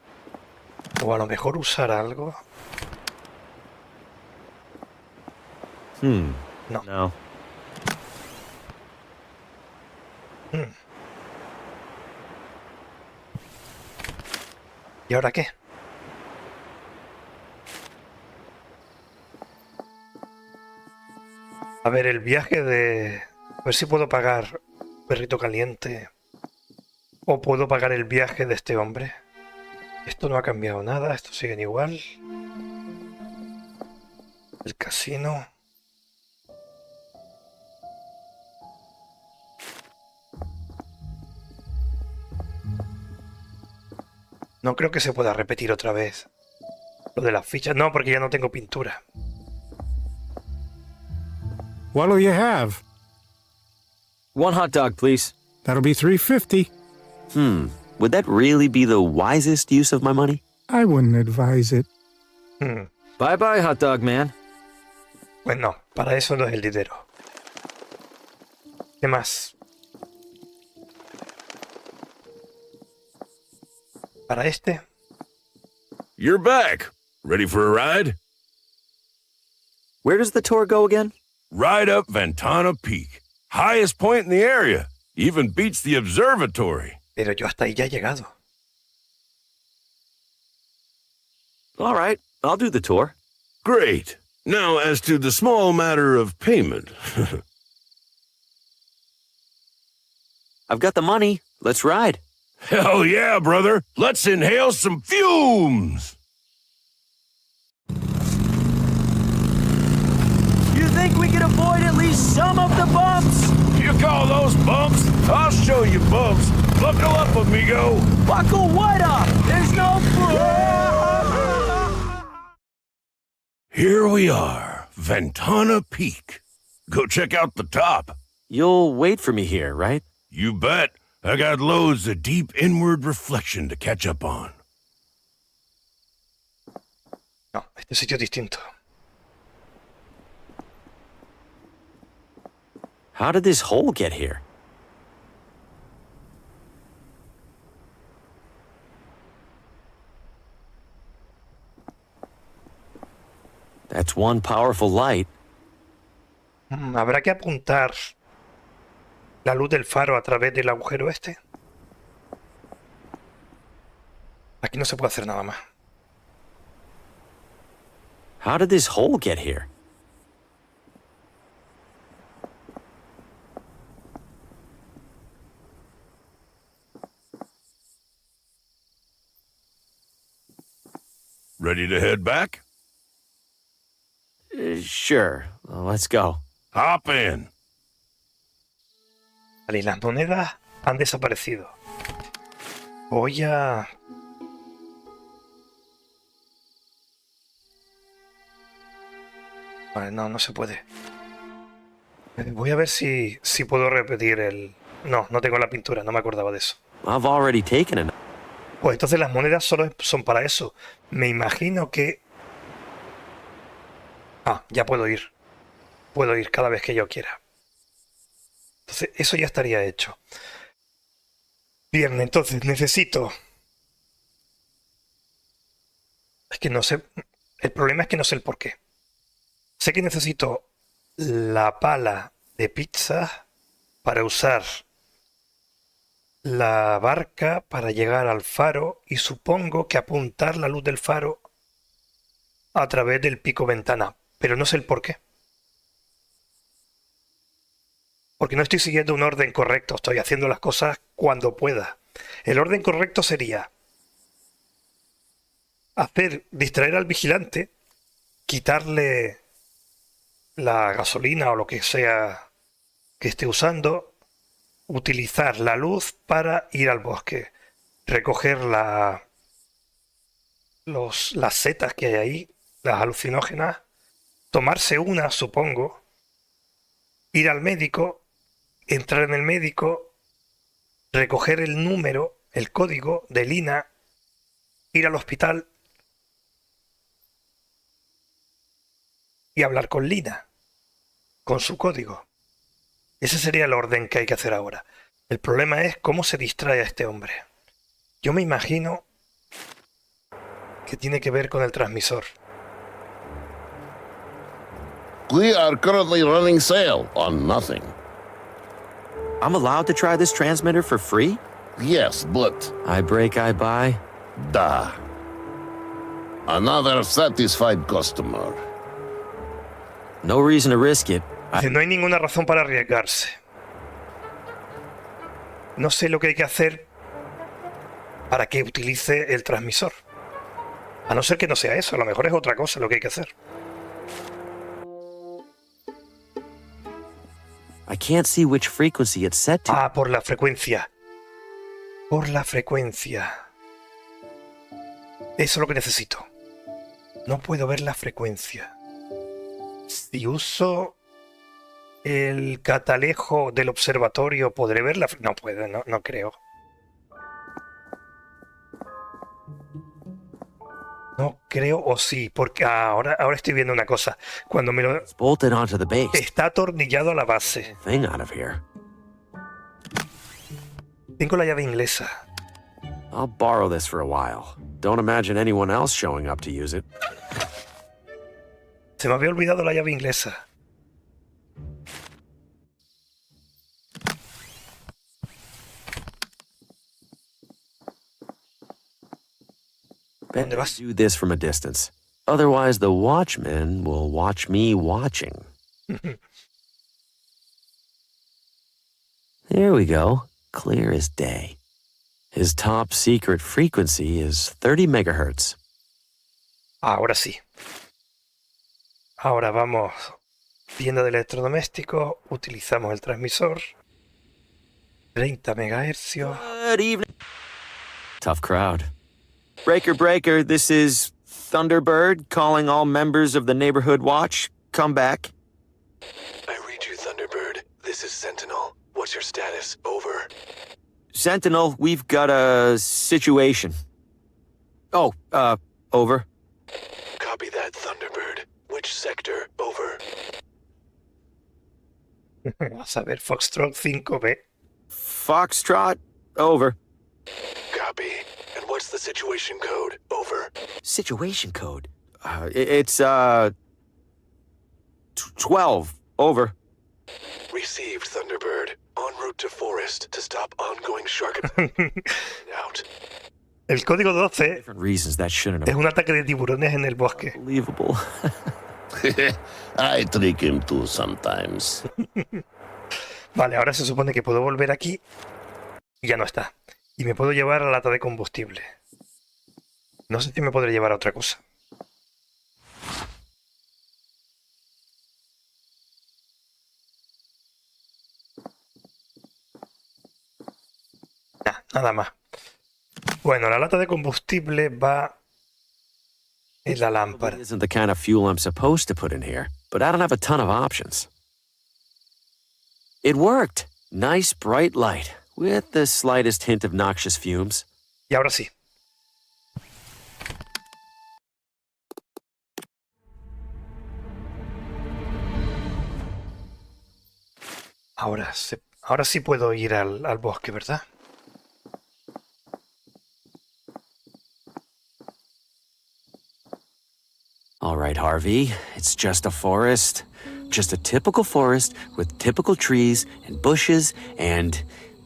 O a lo mejor usar algo. No. No. ¿Y ahora qué? A ver, el viaje de... A ver si puedo pagar perrito caliente. O puedo pagar el viaje de este hombre. Esto no ha cambiado nada, esto sigue igual. El casino. No creo que se pueda repetir otra vez Lo de las fichas, no, porque ya no tengo pintura. What'll you have? 1 hot dog, please. That'll be $3.50. Would that really be the wisest use of my money? I wouldn't advise it. Bye-bye, hot dog man. Pues no, para eso no es el dinero. ¿Qué más? ¿Para este? You're back. Ready for a ride? Where does the tour go again? Right up Ventana Peak. Highest point in the area. Even beats the observatory. Pero yo hasta ahí ya he llegado. All right, I'll do the tour. Great. Now, as to the small matter of payment. I've got the money. Let's ride. Hell yeah, brother. Let's inhale some fumes. You think we can avoid at least some of the bumps? You call those bumps? I'll show you bumps. Buckle up, amigo. Buckle what up? There's no... Here we are, Ventana Peak. Go check out the top. You'll wait for me here, right? You bet. I got loads of deep inward reflection to catch up on. No, este sitio es distinto. How did this hole get here? That's one powerful light. ¿Habrá que apuntar la luz del faro a través del agujero este? Aquí no se puede hacer nada más. How did this hole get here? Ready to head back? Sure. Let's go. Hop in. Vale, y las monedas han desaparecido. Voy a... Vale, no se puede. Voy a ver si puedo repetir el... No tengo la pintura, no me acordaba de eso. I've already taken it. Pues entonces las monedas solo son para eso. Me imagino que... ya puedo ir. Puedo ir cada vez que yo quiera. Entonces eso ya estaría hecho. Bien, entonces necesito... Es que no sé... El problema es que no sé el por qué. Sé que necesito la pala de pizza para usar la barca para llegar al faro y supongo que apuntar la luz del faro a través del pico ventana, pero no sé el por qué. Porque no estoy siguiendo un orden correcto, estoy haciendo las cosas cuando pueda. El orden correcto sería distraer al vigilante, quitarle la gasolina o lo que sea que esté usando, utilizar la luz para ir al bosque, recoger las setas que hay ahí, las alucinógenas, tomarse una, supongo, ir al médico, entrar en el médico, recoger el número, el código de Lina, ir al hospital y hablar con Lina, con su código. Ese sería el orden que hay que hacer ahora. El problema es cómo se distrae a este hombre. Yo me imagino que tiene que ver con el transmisor. We are currently running sale on nothing. I'm allowed to try this transmitter for free? Yes, but... I break, I buy. Duh. Another satisfied customer. No reason to risk it. No hay ninguna razón para arriesgarse. No sé lo que hay que hacer para que utilice el transmisor. A no ser que no sea eso, a lo mejor es otra cosa lo que hay que hacer. I can't see which frequency it's set to. Por la frecuencia. Por la frecuencia. Eso es lo que necesito. No puedo ver la frecuencia. Si uso el catalejo del observatorio, ¿podré verla? No puedo, no creo. No creo, o sí, porque ahora estoy viendo una cosa. Cuando me lo... Bolted onto the base. Está atornillado a la base. Thing out of here. Tengo la llave inglesa. I'll borrow this for a while. Don't imagine anyone else showing up to use it. Se me había olvidado la llave inglesa. Better do this from a distance. Otherwise, the watchmen will watch me watching. There we go. Clear as day. His top secret frequency is 30 megahertz. Ahora sí. Ahora vamos. Tienda de electrodomésticos. Utilizamos el transmisor. 30 megahercios. Good evening. Tough crowd. Breaker, this is Thunderbird calling all members of the Neighborhood Watch. Come back. I read you, Thunderbird. This is Sentinel. What's your status? Over. Sentinel, we've got a situation. Oh, over. Copy that, Thunderbird. Which sector? Over. Vamos a ver, Foxtrot 5B. Foxtrot, over. Copy. And what's the situation code? Over. Situation code? It's 12. Over. Received, Thunderbird. En route to forest to stop ongoing shark attack. Out. El código 12 Reasons that shouldn't es un ataque de tiburones en el bosque. Unbelievable. I trick him too sometimes. Vale, ahora se supone que puedo volver aquí y ya no está. Y me puedo llevar la lata de combustible. No sé si me podré llevar a otra cosa. Nada más. Bueno, la lata de combustible va en la lámpara. It isn't the kind of fuel I'm supposed to put in here, but I don't have a ton of options. It worked. Nice bright light, with the slightest hint of noxious fumes. Y ahora sí. Ahora sí puedo ir al bosque, ¿verdad? All right, Harvey, it's just a forest. Just a typical forest with typical trees and bushes and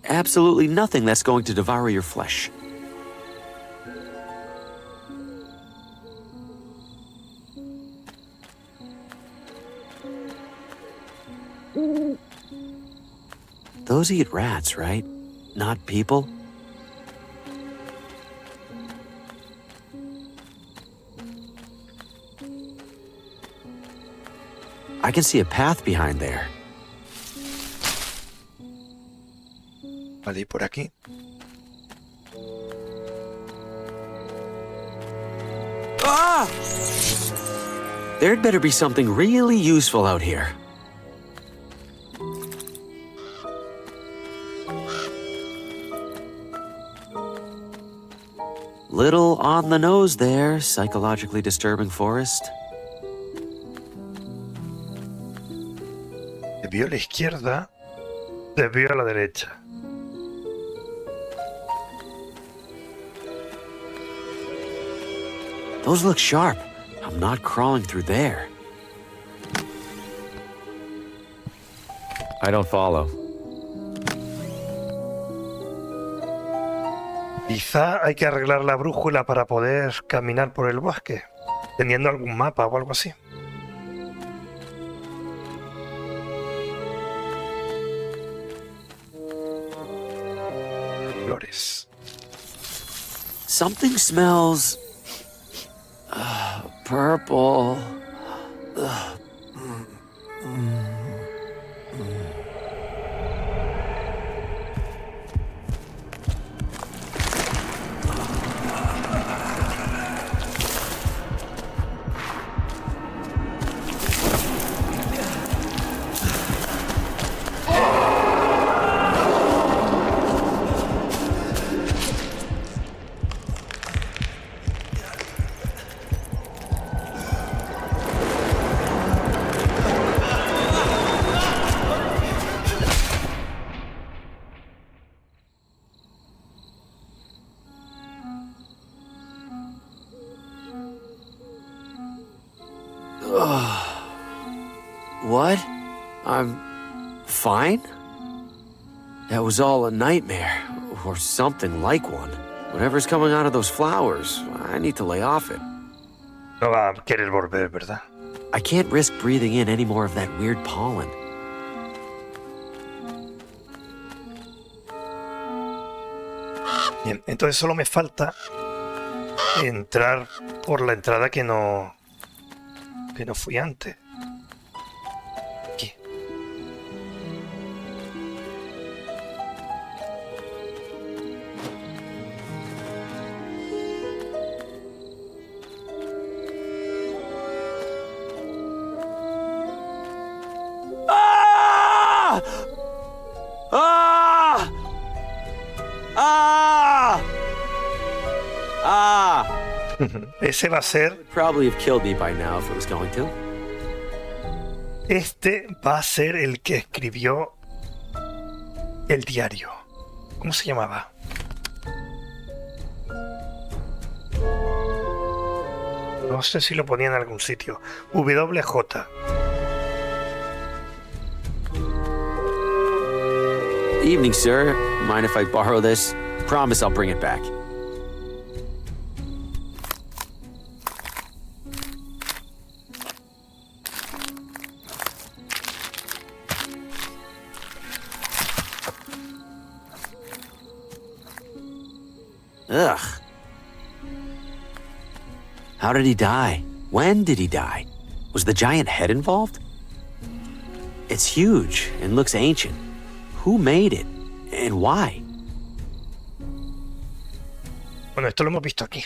absolutely nothing that's going to devour your flesh. Those eat rats, right? Not people? I can see a path behind there. Vale, y por aquí. Ah! There'd better be something really useful out here. Little on the nose there, psychologically disturbing forest. Desvío a la izquierda, desvío a la derecha. Those look sharp. I'm not crawling through there. I don't follow. Quizá hay que arreglar la brújula para poder caminar por el bosque, teniendo algún mapa o algo así. Flores. Something smells purple. fine? That was all a nightmare, or something like one. Whatever's coming out of those flowers, I need to lay off it. No va a querer volver, ¿verdad? I can't risk breathing in any more of that weird pollen. Bien, entonces solo me falta entrar por la entrada que no fui antes. Aquí. Ah! Ah! Ah! Ah! Ese va a ser... Probably have killed me by now if it was going to. Este va a ser el que escribió el diario. ¿Cómo se llamaba? No sé si lo ponía en algún sitio. WJ. Evening, sir. Mind if I borrow this? Promise I'll bring it back. Ugh. How did he die? When did he die? Was the giant head involved? It's huge and looks ancient. Who made it? And why? Bueno, esto lo hemos visto aquí.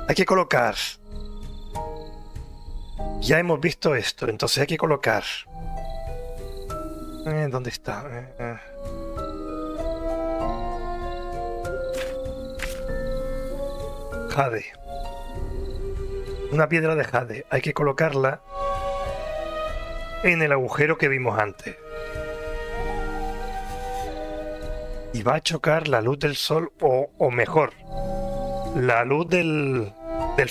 Hay que colocar... Ya hemos visto esto, entonces hay que colocar... ¿Dónde está? Jade. Una piedra de jade. Hay que colocarla en el agujero que vimos antes. Y va a chocar la luz del sol, o mejor, la luz del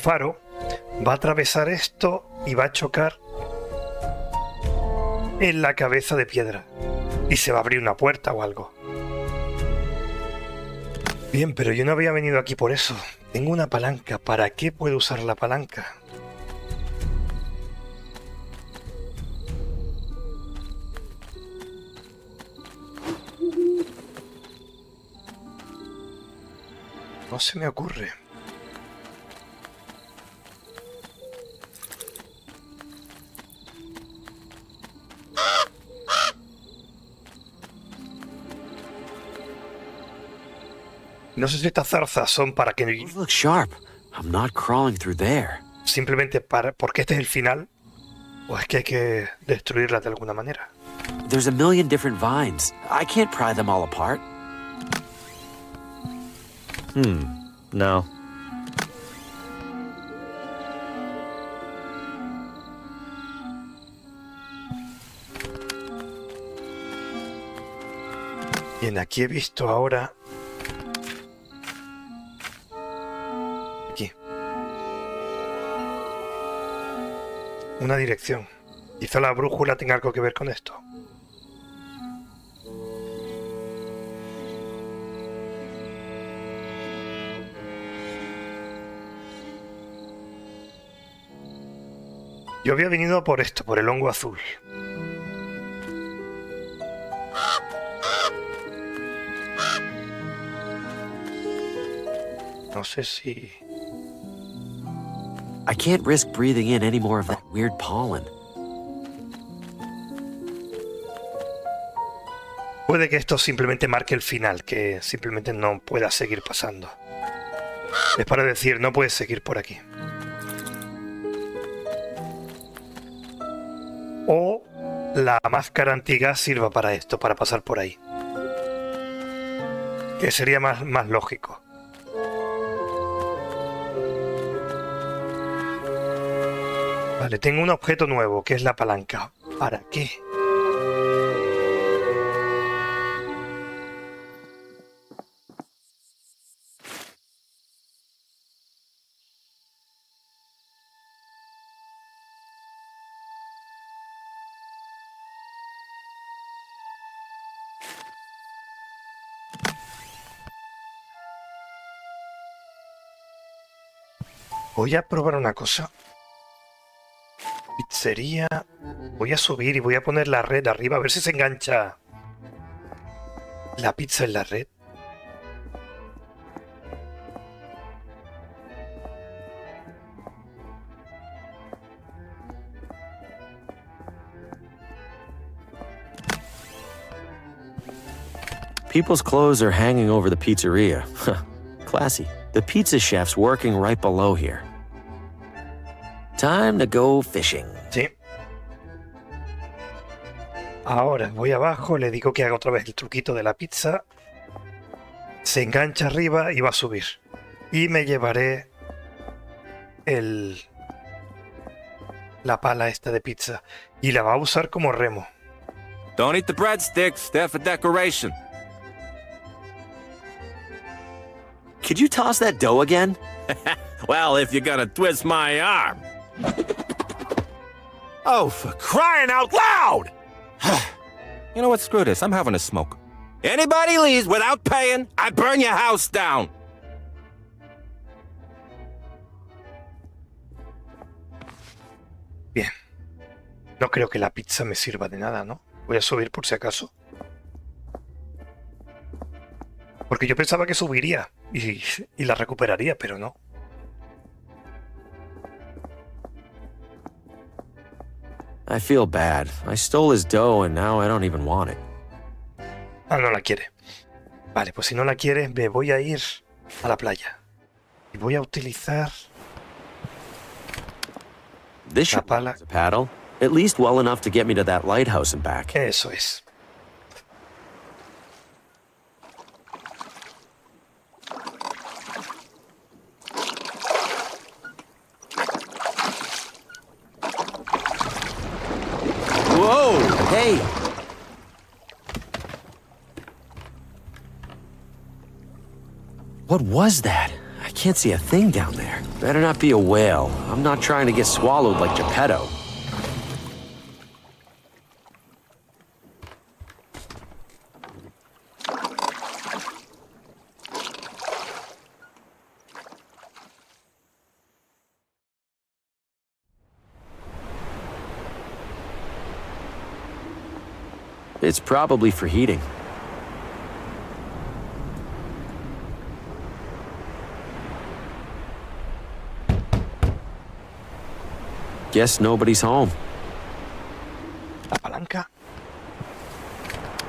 faro va a atravesar esto y va a chocar en la cabeza de piedra. Y se va a abrir una puerta o algo. Bien, pero yo no había venido aquí por eso. Tengo una palanca. ¿Para qué puedo usar la palanca? No se me ocurre. No sé si estas zarzas son para que... Look sharp. I'm not crawling through there. Simplemente porque este es el final, o es que hay que destruirlas de alguna manera. There's a million different vines. I can't pry them all apart. No. Bien, aquí he visto ahora... Aquí. Una dirección. Quizá la brújula tenga algo que ver con esto. Yo había venido por esto, por el hongo azul. No sé si... I can't risk breathing in any more of that weird pollen. Puede que esto simplemente marque el final, que simplemente no pueda seguir pasando. Es para decir, no puedes seguir por aquí. O la máscara antigua sirva para esto, para pasar por ahí. Que sería más lógico. Vale, tengo un objeto nuevo, que es la palanca. ¿Para qué? Voy a probar una cosa. Pizzería. Voy a subir y voy a poner la red arriba a ver si se engancha la pizza en la red. People's clothes are hanging over the pizzeria. Classy. The pizza chef's working right below here. Time to go fishing. Sí. Ahora voy abajo, le digo que haga otra vez el truquito de la pizza. Se engancha arriba y va a subir. Y me llevaré la pala esta de pizza. Y la va a usar como remo. Don't eat the breadsticks, they're for decoration. Could you toss that dough again? Well, if you're gonna twist my arm. Oh, for crying out loud! You know what? Screw this. I'm having a smoke. Anybody leaves without paying, I burn your house down. Bien. No creo que la pizza me sirva de nada, ¿no? Voy a subir por si acaso. Porque yo pensaba que subiría y la recuperaría, pero no. I feel bad. I stole his dough and now I don't even want it. Ah, no la quiere. Vale, pues si no la quiere, me voy a ir a la playa. Y voy a utilizar la pala. A paddle, at least well enough to get me to that lighthouse and back. Eso es. Whoa! Hey! What was that? I can't see a thing down there. Better not be a whale. I'm not trying to get swallowed like Geppetto. It's probably for heating. Guess nobody's home. La palanca.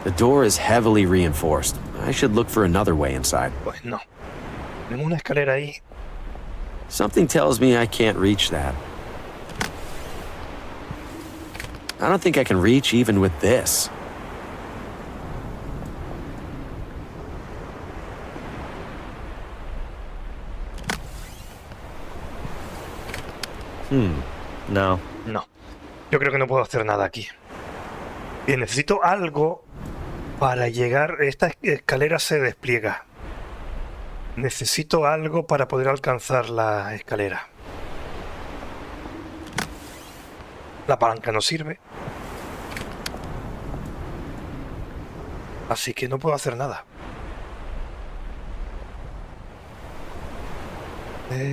The door is heavily reinforced. I should look for another way inside. Pues no. Tenemos una escalera ahí. Something tells me I can't reach that. I don't think I can reach even with this. No. No. Yo creo que no puedo hacer nada aquí. Bien, necesito algo para llegar. Esta escalera se despliega. Necesito algo para poder alcanzar la escalera. La palanca no sirve. Así que no puedo hacer nada.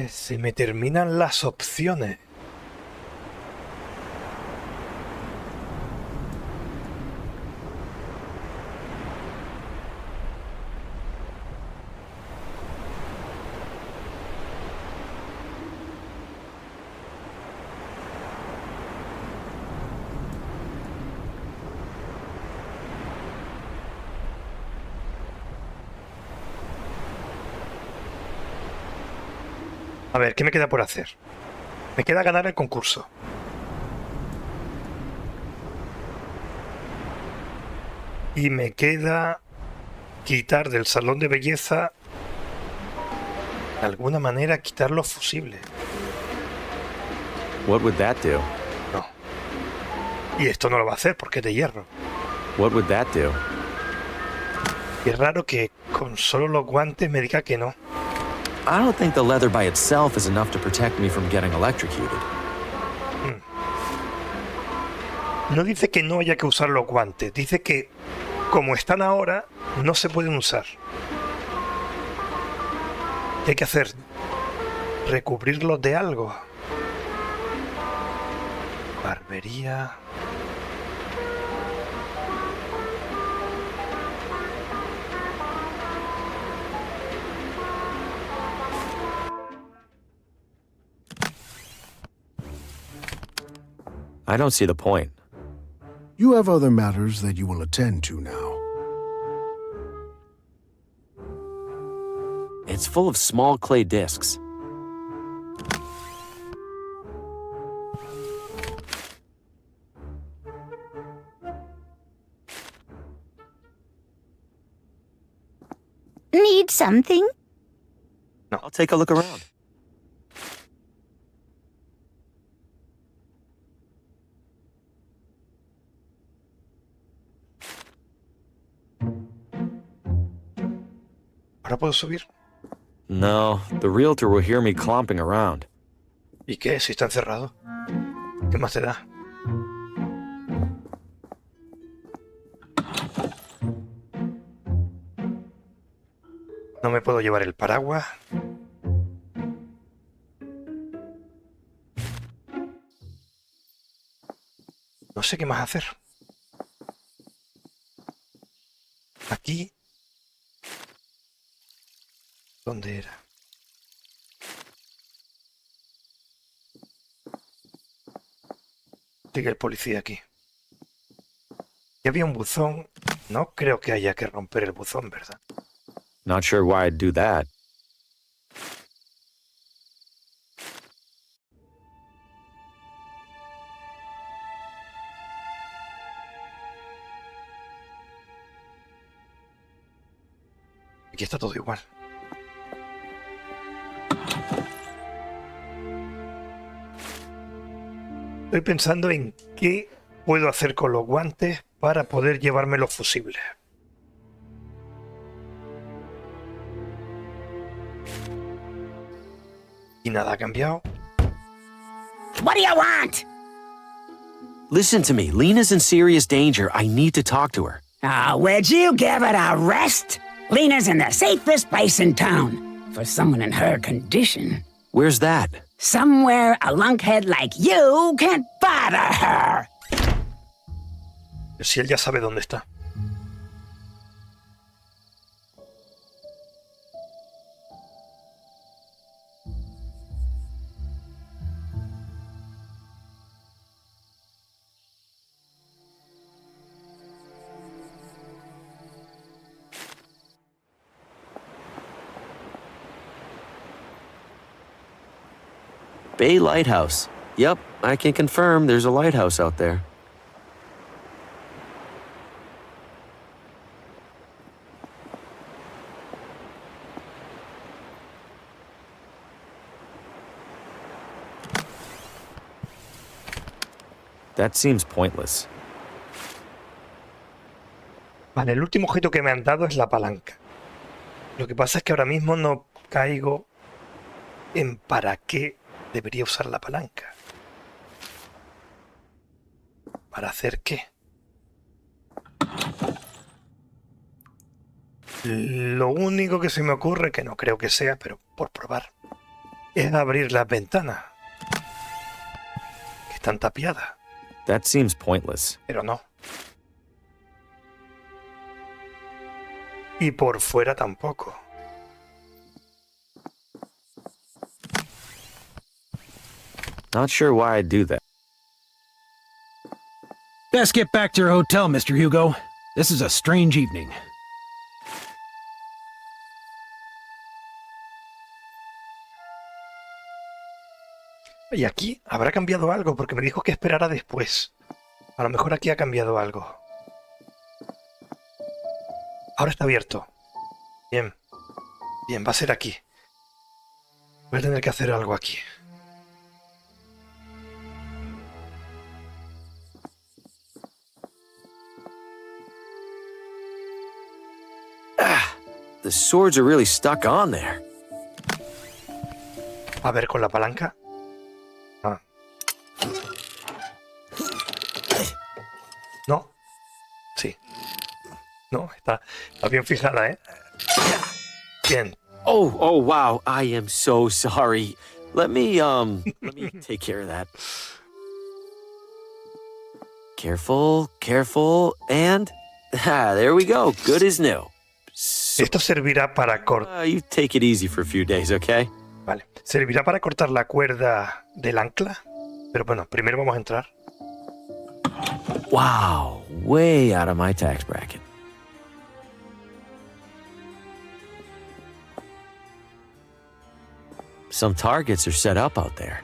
Se me terminan las opciones. A ver, ¿qué me queda por hacer? Me queda ganar el concurso. Y me queda quitar del salón de belleza, de alguna manera, quitar los fusibles. What would that do? No. Y esto no lo va a hacer porque es de hierro. What would that do? Y es raro que con solo los guantes me diga que no. I don't think the leather by itself is enough to protect me from getting electrocuted. No dice que no haya que usar los guantes. Dice que, como están ahora, no se pueden usar. ¿Qué hay que hacer? recubrirlos de algo. Barbería. I don't see the point. You have other matters that you will attend to now. It's full of small clay discs. Need something? No. I'll take a look around. ¿Ahora puedo subir? No, the realtor will hear me clomping around. ¿Y qué? Si está encerrado. ¿Qué más te da? No me puedo llevar el paraguas. No sé qué más hacer. Aquí. ¿Dónde era? Sigue el policía aquí. Y había un buzón. No creo que haya que romper el buzón, ¿verdad? Not sure why I'd do that. Aquí está todo igual. Estoy pensando en qué puedo hacer con los guantes para poder llevarme los fusibles. Y nada ha cambiado. What do you want? Listen to me. Lena's in serious danger. I need to talk to her. Would you give it a rest? Lena's in the safest place in town. For someone in her condition. Where's that? Somewhere a lunkhead like you can't bother her. Si él ya sabe dónde está. Bay Lighthouse. Yep, I can confirm there's a lighthouse out there. That seems pointless. Vale, el último objeto que me han dado es la palanca. Lo que pasa es que ahora mismo no caigo en para qué debería usar la palanca. ¿Para hacer qué? Lo único que se me ocurre, que no creo que sea, pero por probar, es abrir las ventanas, que están tapiadas. That seems pointless. Pero no. Y por fuera tampoco. Not sure why I'd do that. Best get back to your hotel, Mr. Hugo. This is a strange evening. Y aquí habrá cambiado algo, porque me dijo que esperara después. A lo mejor aquí ha cambiado algo. Ahora está abierto. Bien. Bien, va a ser aquí. Voy a tener que hacer algo aquí. The swords are really stuck on there. A ver, con la palanca. Ah. No. Sí. No, está bien fijada, ¿eh? Bien. Oh, wow. I am so sorry. Let me take care of that. Careful, careful, and... there we go. Good as new. Esto servirá para cortar... You take it easy for a few days, okay? Vale. Servirá para cortar la cuerda del ancla. Pero bueno, primero vamos a entrar. Wow, way out of my tax bracket. Some targets are set up out there.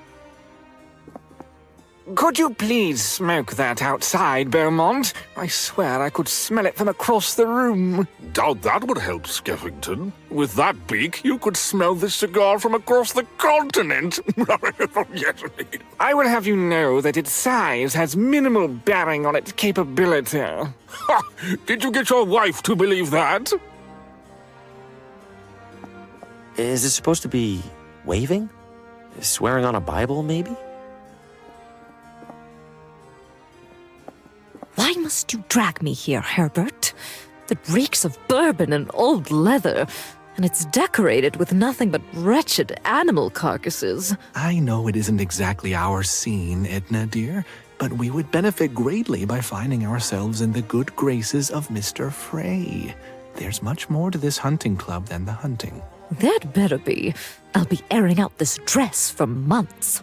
Could you please smoke that outside, Beaumont? I swear I could smell it from across the room. Doubt that would help, Skeffington. With that beak, you could smell this cigar from across the continent. Yes. I would have you know that its size has minimal bearing on its capability. Ha! Did you get your wife to believe that? Is it supposed to be waving? Swearing on a Bible, maybe? Why must you drag me here, Herbert? It reeks of bourbon and old leather, and it's decorated with nothing but wretched animal carcasses. I know it isn't exactly our scene, Edna dear, but we would benefit greatly by finding ourselves in the good graces of Mr. Frey. There's much more to this hunting club than the hunting. That better be. I'll be airing out this dress for months.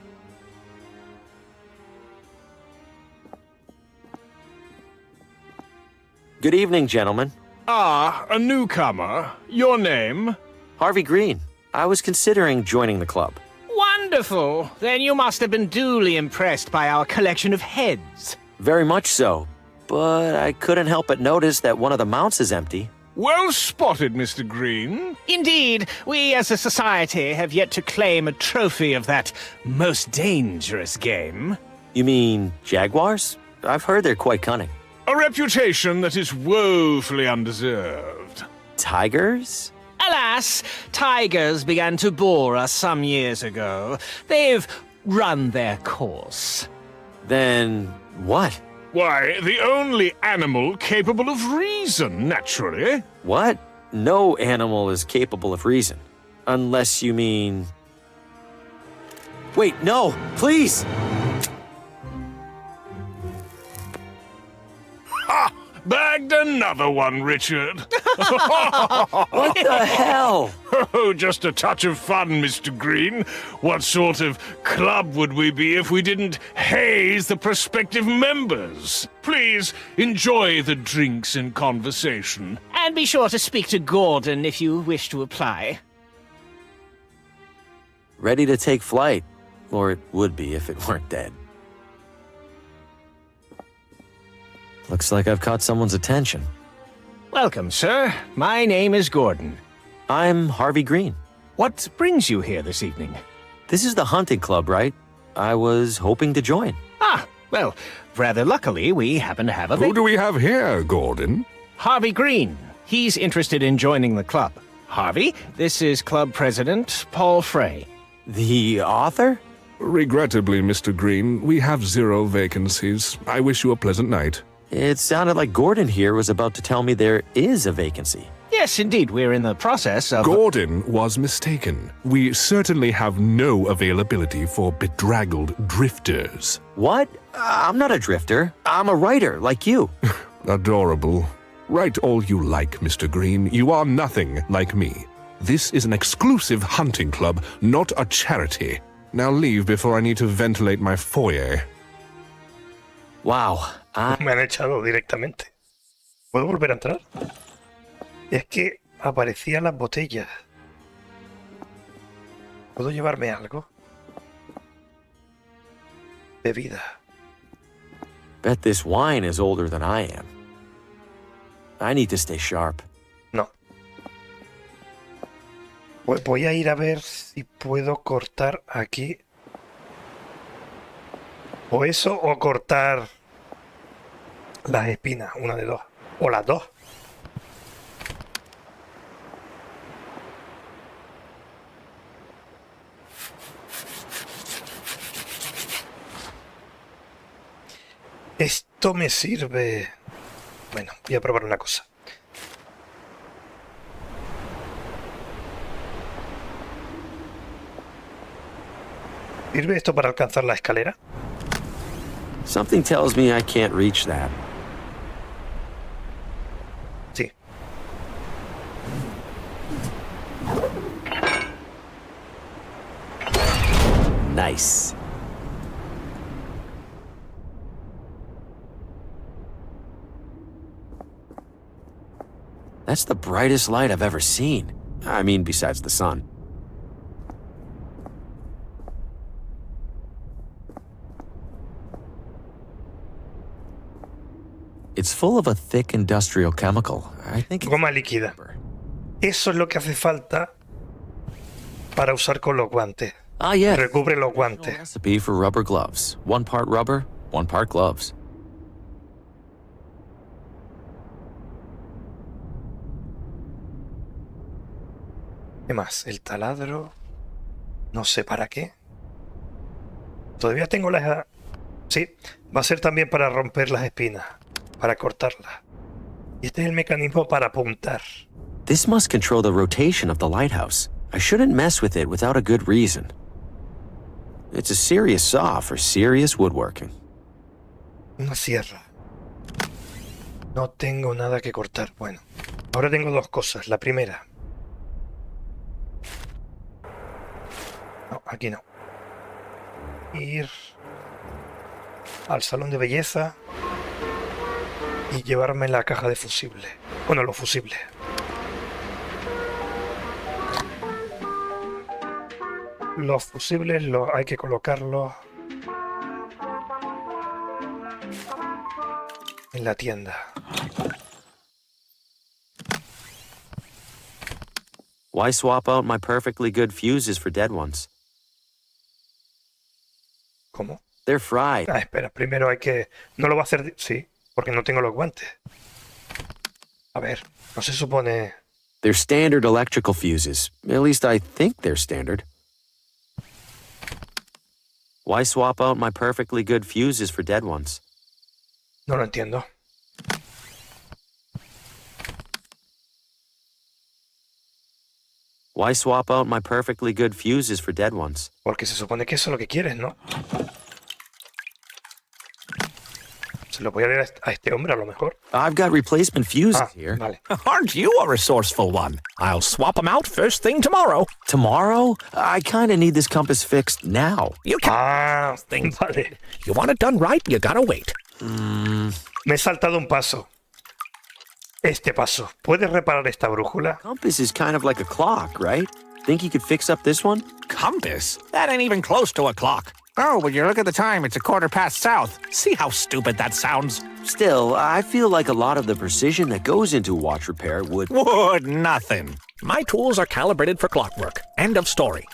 Good evening, gentlemen. Ah, a newcomer. Your name? Harvey Green. I was considering joining the club. Wonderful! Then you must have been duly impressed by our collection of heads. Very much so. But I couldn't help but notice that one of the mounts is empty. Well spotted, Mr. Green. Indeed, we as a society have yet to claim a trophy of that most dangerous game. You mean jaguars? I've heard they're quite cunning. A reputation that is woefully undeserved. Tigers? Alas, tigers began to bore us some years ago. They've run their course. Then what? Why, the only animal capable of reason, naturally. What? No animal is capable of reason. Unless you mean... Wait, no! Please! Ha! Bagged another one, Richard. What the hell? Oh, just a touch of fun, Mr. Green. What sort of club would we be if we didn't haze the prospective members? Please enjoy the drinks and conversation. And be sure to speak to Gordon if you wish to apply. Ready to take flight. Or it would be if it weren't dead. Looks like I've caught someone's attention. Welcome, sir. My name is Gordon. I'm Harvey Green. What brings you here this evening? This is the hunting club, right? I was hoping to join. Ah, well, rather luckily, we happen to have a... Who do we have here, Gordon? Harvey Green. He's interested in joining the club. Harvey, this is club president Paul Frey. The author? Regrettably, Mr. Green, we have 0 vacancies. I wish you a pleasant night. It sounded like Gordon here was about to tell me there is a vacancy. Yes, indeed, we're in the process of... Gordon was mistaken. We certainly have no availability for bedraggled drifters. What? I'm not a drifter. I'm a writer, like you. Adorable. Write all you like, Mr. Green. You are nothing like me. This is an exclusive hunting club, not a charity. Now leave before I need to ventilate my foyer. Wow. Me han echado directamente. ¿Puedo volver a entrar? Es que aparecían las botellas. ¿Puedo llevarme algo? Bebida. Bet this wine is older than I am. I need to stay sharp. No. Voy a ir a ver si puedo cortar aquí. O eso, o cortar las espinas, una de dos. O las dos. Esto me sirve... Bueno, voy a probar una cosa. ¿Sirve esto para alcanzar la escalera? Something tells me I can't reach that. Sí. Nice. That's the brightest light I've ever seen. I mean, besides the sun. It's full of a thick industrial chemical. I think Goma líquida. Eso es lo que hace falta para usar con los guantes. Ah, yeah. Recubre los guantes. Recipe for rubber gloves. 1 part rubber, 1 part gloves. ¿Qué más? El taladro. No sé para qué. Todavía tengo las... Sí, va a ser también para romper las espinas. Para cortarlas. Y este es el mecanismo para apuntar. This must control the rotation of the lighthouse. I shouldn't mess with it without a good reason. It's a serious saw for serious woodworking. Una sierra. No tengo nada que cortar. Bueno, ahora tengo dos cosas. La primera. No, aquí no. Ir al salón de belleza y llevarme la caja de fusible. Bueno, los fusibles. Los fusibles hay que colocarlos en la tienda. Why swap out my perfectly good fuses for dead ones? ¿Cómo? They're fried. Ah, espera, primero hay que... No lo va a hacer... Sí, porque no tengo los guantes. A ver, no se supone... They're standard electrical fuses. At least I think they're standard. Why swap out my perfectly good fuses for dead ones? No lo entiendo. Why swap out my perfectly good fuses for dead ones? Porque se supone que eso es lo que quieres, ¿no? Se lo voy a dar a este hombre a lo mejor. I've got replacement fuses here. Vale. Aren't you a resourceful one? I'll swap them out first thing tomorrow. Tomorrow? I kind of need this compass fixed now. You can't. Vale. You want it done right, you gotta wait. Me he saltado un paso. Este paso. ¿Puedes reparar esta brújula? Compass is kind of like a clock, right? Think you could fix up this one? Compass? That ain't even close to a clock. Oh, when you look at the time, it's 1/4 south. See how stupid that sounds? Still, I feel like a lot of the precision that goes into watch repair would... Would nothing. My tools are calibrated for clockwork. End of story.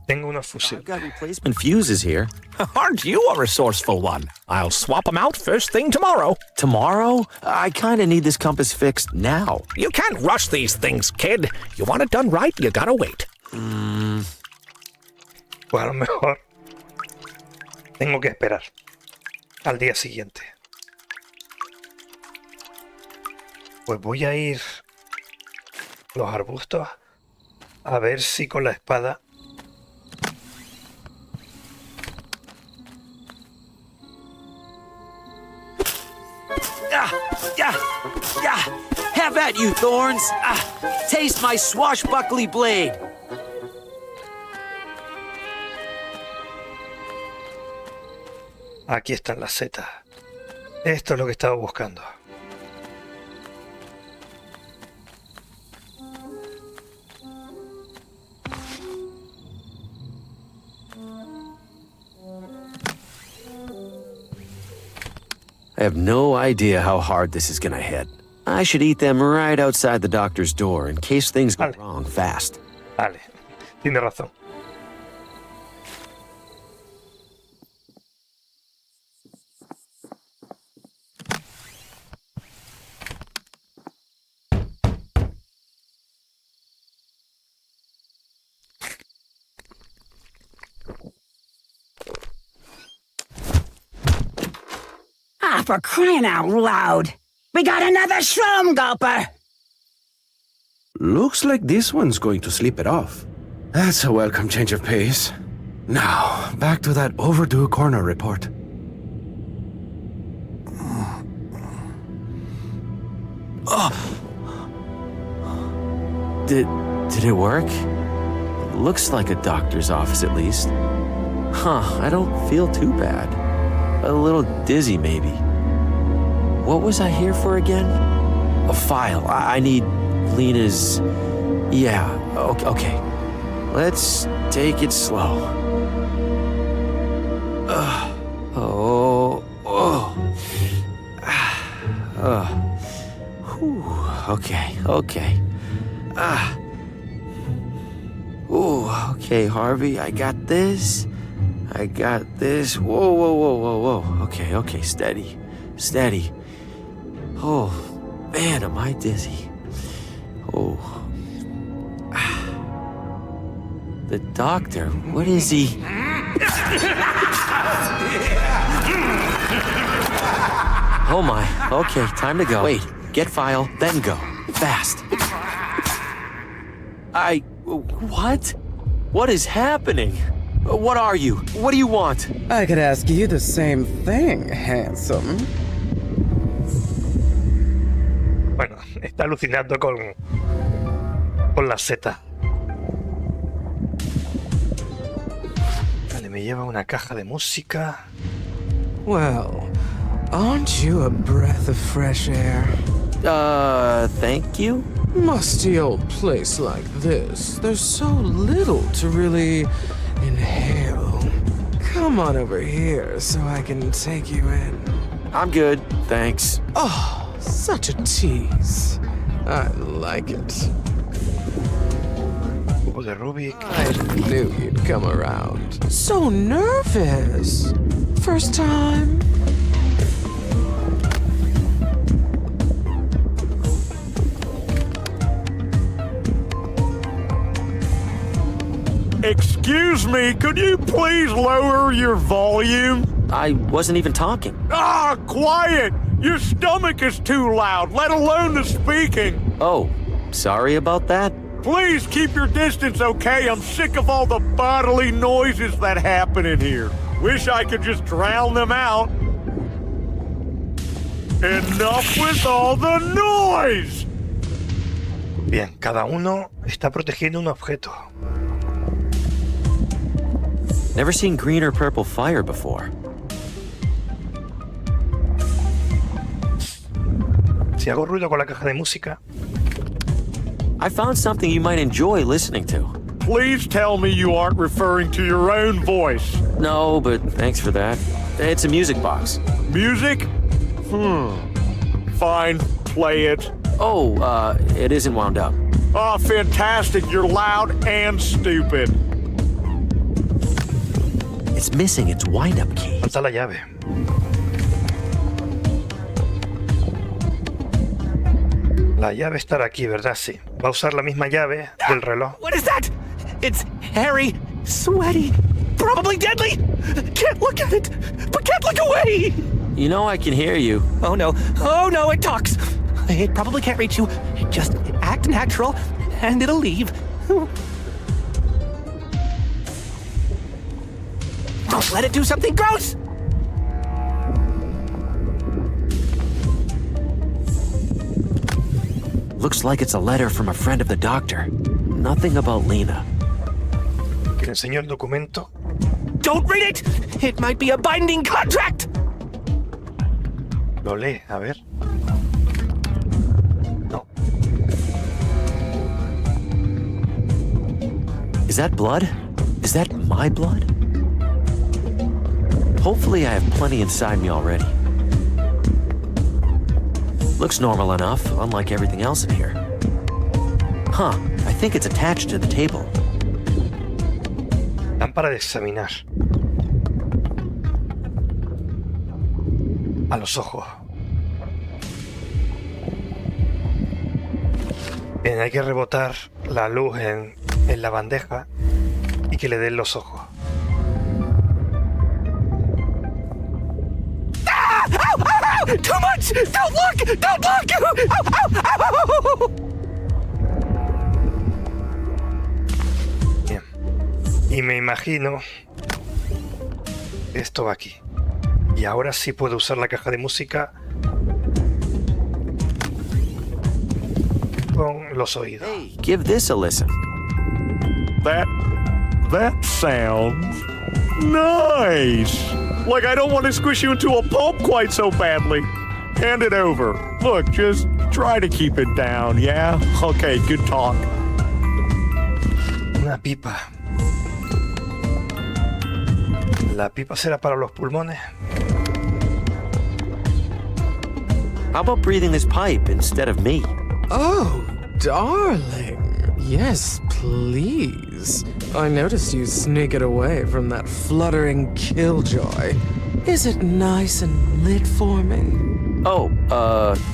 Tengo unos fusibles. I've got replacement fuses here. Aren't you a resourceful one? I'll swap them out first thing tomorrow. Tomorrow? I kind of need this compass fixed now. You can't rush these things, kid. You want it done right, you gotta wait. Pues a lo mejor tengo que esperar al día siguiente. Pues voy a ir a los arbustos a ver si con la espada Have at you, thorns! Taste my swashbuckly blade! Aquí están las setas. Esto es lo que estaba buscando. I have no idea how hard this is gonna hit. I should eat them right outside the doctor's door in case things go wrong fast. Vale, tiene razón. Ah, for crying out loud! We got another shroom gulper! Looks like this one's going to sleep it off. That's a welcome change of pace. Now, back to that overdue coroner report. Did it work? Looks like a doctor's office at least. Huh, I don't feel too bad. A little dizzy maybe. What was I here for again? A file. I need Lena's... Yeah, okay. Let's take it slow. Okay. Okay, Harvey, I got this. Whoa. Okay, steady. Oh, man, am I dizzy. The doctor, what is he? Oh my, okay, time to go. Wait, get file, then go. Fast. What? What is happening? What are you? What do you want? I could ask you the same thing, handsome. Bueno, está alucinando con la seta. Vale, me lleva una caja de música. Well, aren't you a breath of fresh air? Thank you? Musty old place like this, there's so little to really inhale. Come on over here so I can take you in. I'm good, thanks. Oh, such a tease. I like it. Cubo de Rubik. I knew you'd come around. So nervous. First time? Excuse me, could you please lower your volume? I wasn't even talking. Quiet! Your stomach is too loud, let alone the speaking. Oh, sorry about that. Please keep your distance, okay? I'm sick of all the bodily noises that happen in here. Wish I could just drown them out. Enough with all the noise! Bien, cada uno está protegiendo un objeto. Never seen green or purple fire before. Si hago ruido con la caja de música. I found something you might enjoy listening to. Please tell me you aren't referring to your own voice. No, but thanks for that. It's a music box. Music? Fine, play it. Oh, it isn't wound up. Oh, fantastic. You're loud and stupid. It's missing its wind-up key. Falta la llave. La llave estará aquí, ¿verdad? Sí. Va a usar la misma llave del reloj. What is that? It's hairy, sweaty, probably deadly. Can't look at it, but can't look away. You know I can hear you. Oh no, it talks. It probably can't reach you. Just act natural, and it'll leave. Don't let it do something gross! Looks like it's a letter from a friend of the doctor. Nothing about Lena. ¿Que le enseño el documento? Don't read it! It might be a binding contract! Lo lee, a ver. No. Is that blood? Is that my blood? Hopefully I have plenty inside me already. Looks normal enough, unlike everything else in here. Huh, I think it's attached to the table. Lámpara de examinar. A los ojos. Bien, hay que rebotar la luz en la bandeja y que le den los ojos. Too much! Don't look! Don't look! Bien. Y Y me imagino que esto va aquí. Y ahora sí puedo usar la caja de música con los oídos. Hey, give this a listen. That sounds nice. Like I don't want to squish you into a pulp quite so badly. Hand it over. Look, just try to keep it down, yeah? Okay, good talk. Una pipa. ¿La pipa será para los pulmones? How about breathing this pipe instead of me? Oh, darling. Yes, please. I noticed you sneak it away from that fluttering killjoy. Is it nice and lit for me? Oh,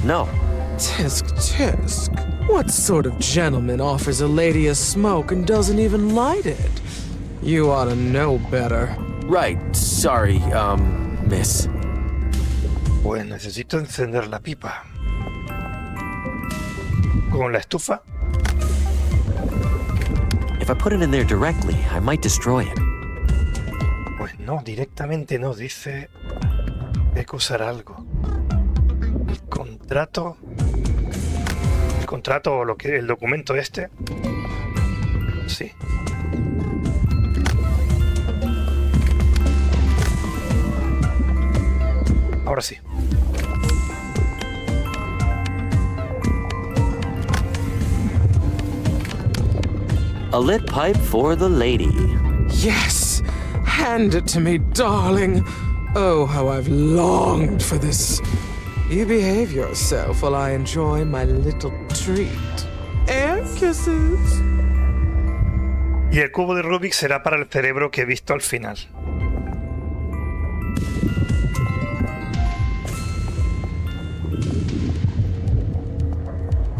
no. Tisk, tisk. What sort of gentleman offers a lady a smoke and doesn't even light it? You ought to know better. Right, sorry, miss. Pues necesito encender la pipa. ¿Con la estufa? If I put it in there directly, I might destroy it. Pues no, directamente no. Dice que hay que usar algo. El contrato o el documento este. Sí. Ahora sí. A lit pipe for the lady. Yes! Hand it to me, darling. Oh, how I've longed for this. You behave yourself while I enjoy my little treat. Air kisses. Y el cubo de Rubik será para el cerebro que he visto al final.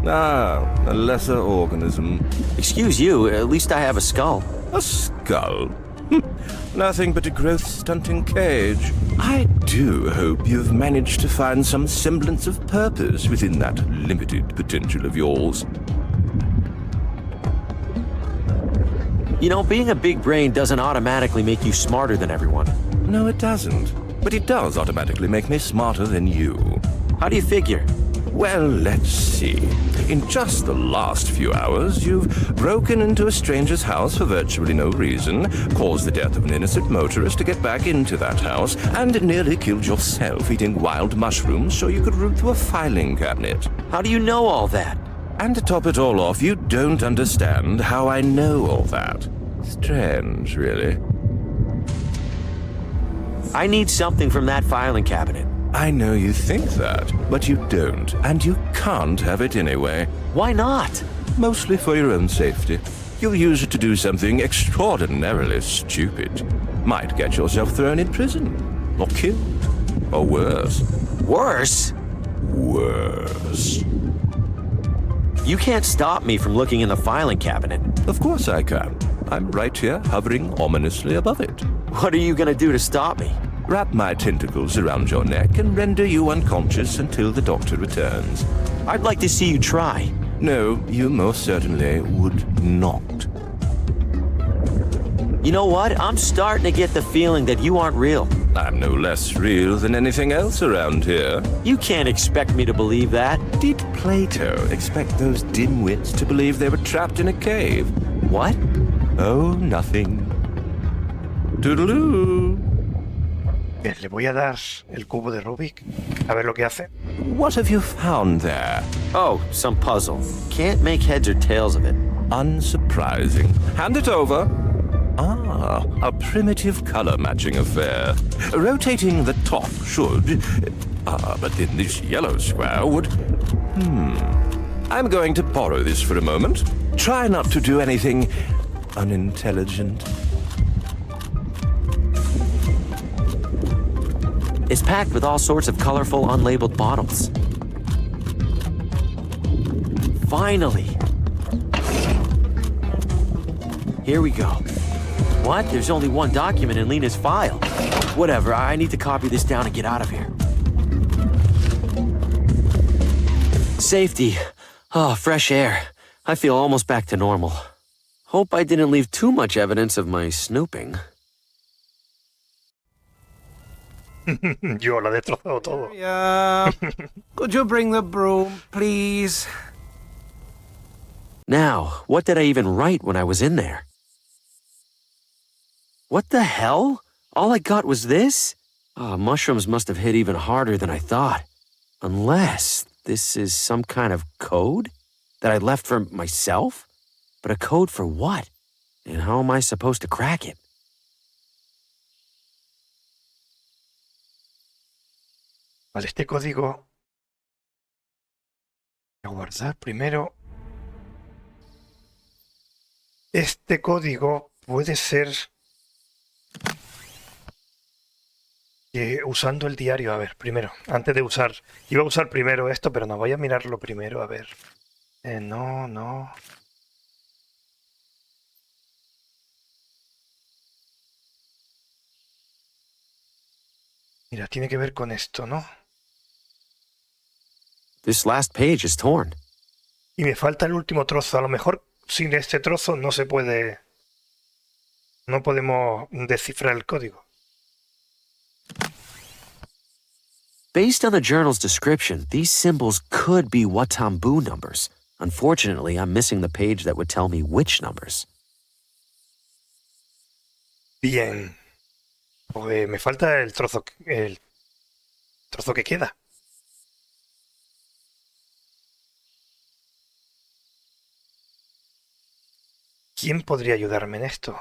Ah, a lesser organism. Excuse you, at least I have a skull. A skull? Nothing but a growth-stunting cage. I do hope you've managed to find some semblance of purpose within that limited potential of yours. You know, being a big brain doesn't automatically make you smarter than everyone. No, it doesn't. But it does automatically make me smarter than you. How do you figure? Well, let's see. In just the last few hours, you've broken into a stranger's house for virtually no reason, caused the death of an innocent motorist to get back into that house, and nearly killed yourself eating wild mushrooms so you could root through a filing cabinet. How do you know all that? And to top it all off, you don't understand how I know all that. Strange, really. I need something from that filing cabinet. I know you think that, but you don't, and you can't have it anyway. Why not? Mostly for your own safety. You'll use it to do something extraordinarily stupid. Might get yourself thrown in prison, or killed, or worse. Worse? Worse. You can't stop me from looking in the filing cabinet. Of course I can. I'm right here, hovering ominously above it. What are you gonna do to stop me? Wrap my tentacles around your neck and render you unconscious until the doctor returns. I'd like to see you try. No, you most certainly would not. You know what? I'm starting to get the feeling that you aren't real. I'm no less real than anything else around here. You can't expect me to believe that. Did Plato expect those dimwits to believe they were trapped in a cave? What? Oh, nothing. Toodaloo. Bien, le voy a dar el cubo de Rubik, a ver lo que hace. What have you found there? Oh, some puzzle. Can't make heads or tails of it. Unsurprising. Hand it over. Ah, a primitive color-matching affair. Rotating the top should... but then this yellow square would... I'm going to borrow this for a moment. Try not to do anything unintelligent. It's packed with all sorts of colorful, unlabeled bottles. Finally! Here we go. What? There's only one document in Lena's file. Whatever, I need to copy this down and get out of here. Safety. Oh, fresh air. I feel almost back to normal. Hope I didn't leave too much evidence of my snooping. Yo la he destrozado todo. Yeah. Could you bring the broom, please? Now, what did I even write when I was in there? What the hell? All I got was this? Mushrooms must have hit even harder than I thought. Unless this is some kind of code that I left for myself? But a code for what? And how am I supposed to crack it? Vale, este código... Voy a guardar primero. Este código puede ser... usando el diario, a ver, primero, antes de usar... Iba a usar primero esto, pero no, voy a mirarlo primero, a ver. No. Mira, tiene que ver con esto, ¿no? This last page is torn. Y me falta el último trozo. A lo mejor sin este trozo no se puede... No podemos descifrar el código. Based on the journal's description, these symbols could be Watambu numbers. Unfortunately, I'm missing the page that would tell me which numbers. Bien. Pues me falta el trozo que queda. ¿Quién podría ayudarme en esto?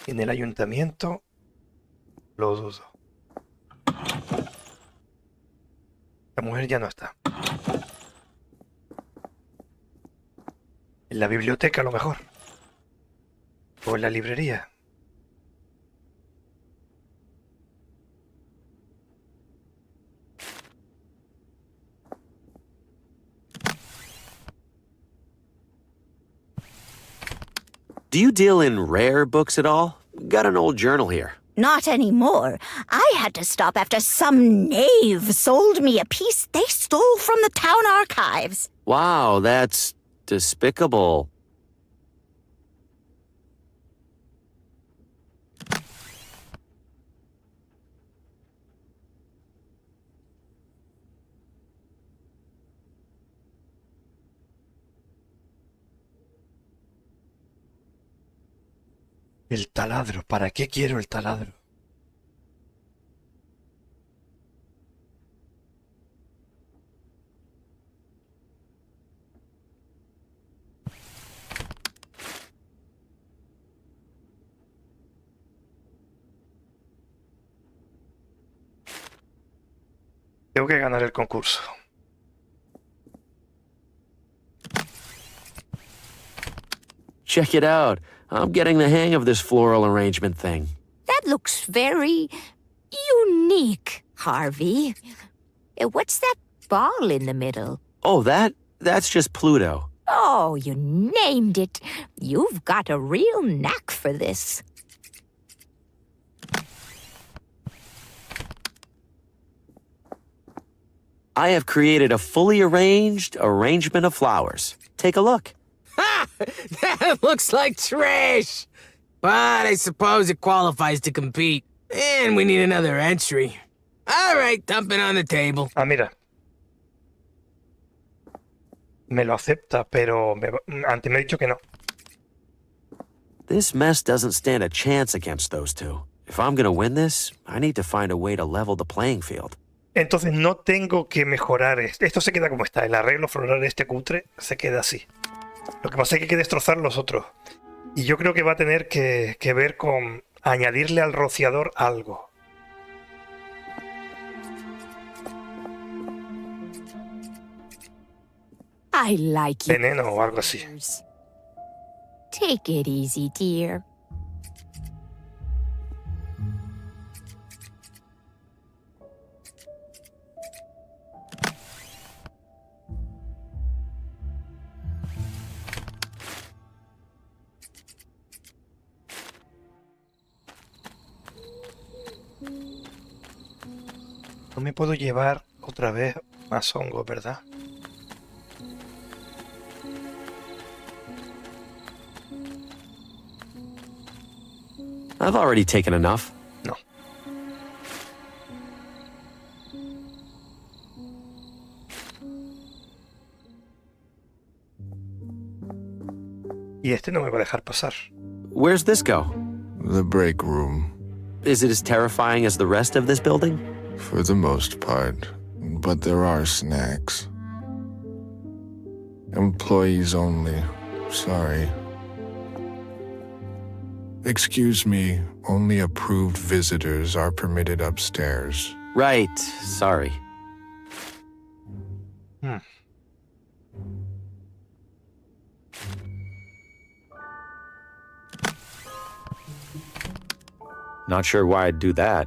En el ayuntamiento lo dudo. La mujer ya no está. En la biblioteca a lo mejor. O en la librería. Do you deal in rare books at all? Got an old journal here. Not anymore. I had to stop after some knave sold me a piece they stole from the town archives. Wow, that's despicable. El taladro. ¿Para qué quiero el taladro? Tengo que ganar el concurso. Check it out. I'm getting the hang of this floral arrangement thing. That looks very unique, Harvey. What's that ball in the middle? Oh, that's just Pluto. Oh, you named it. You've got a real knack for this. I have created a fully arranged arrangement of flowers. Take a look. Ha! That looks like trash! But I suppose it qualifies to compete. And we need another entry. All right, dump it on the table. Ah, mira. Me lo acepta, pero antes me ha dicho que no. This mess doesn't stand a chance against those two. If I'm gonna win this, I need to find a way to level the playing field. Entonces no tengo que mejorar esto. Esto se queda como está. El arreglo floral este cutre se queda así. Lo que pasa es que hay que destrozar los otros. Y yo creo que va a tener que ver con añadirle al rociador algo. I like you. Veneno o algo así. Take it easy, dear. No me puedo llevar otra vez más hongos, ¿verdad? I've already taken enough. No. Y este no me va a dejar pasar. Where's this go? The break room. Is it as terrifying as the rest of this building? For the most part. But there are snacks. Employees only. Sorry. Excuse me, only approved visitors are permitted upstairs. Right, sorry. Not sure why I'd do that.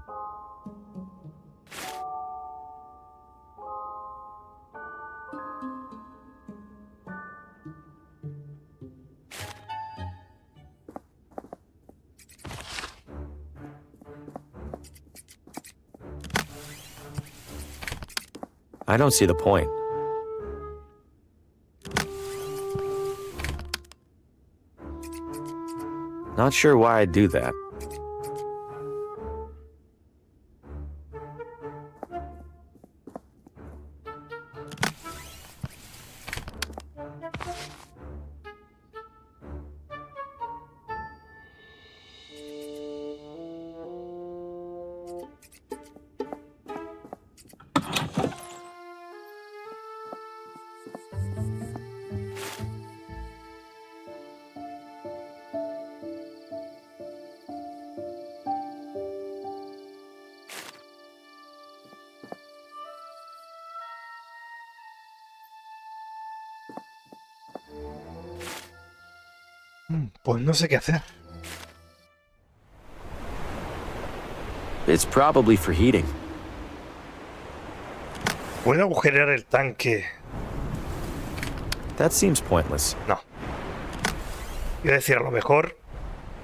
I don't see the point. Not sure why I'd do that. Pues no sé qué hacer. It's probably for heating. ¿Puedo agujerear el tanque? That seems pointless. No. Iba a decir, a lo mejor,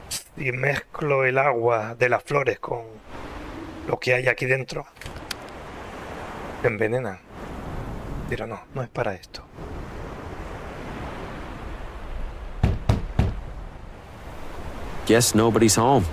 si mezclo el agua de las flores con lo que hay aquí dentro, se envenenan. Pero no, no es para esto. Guess nobody's home.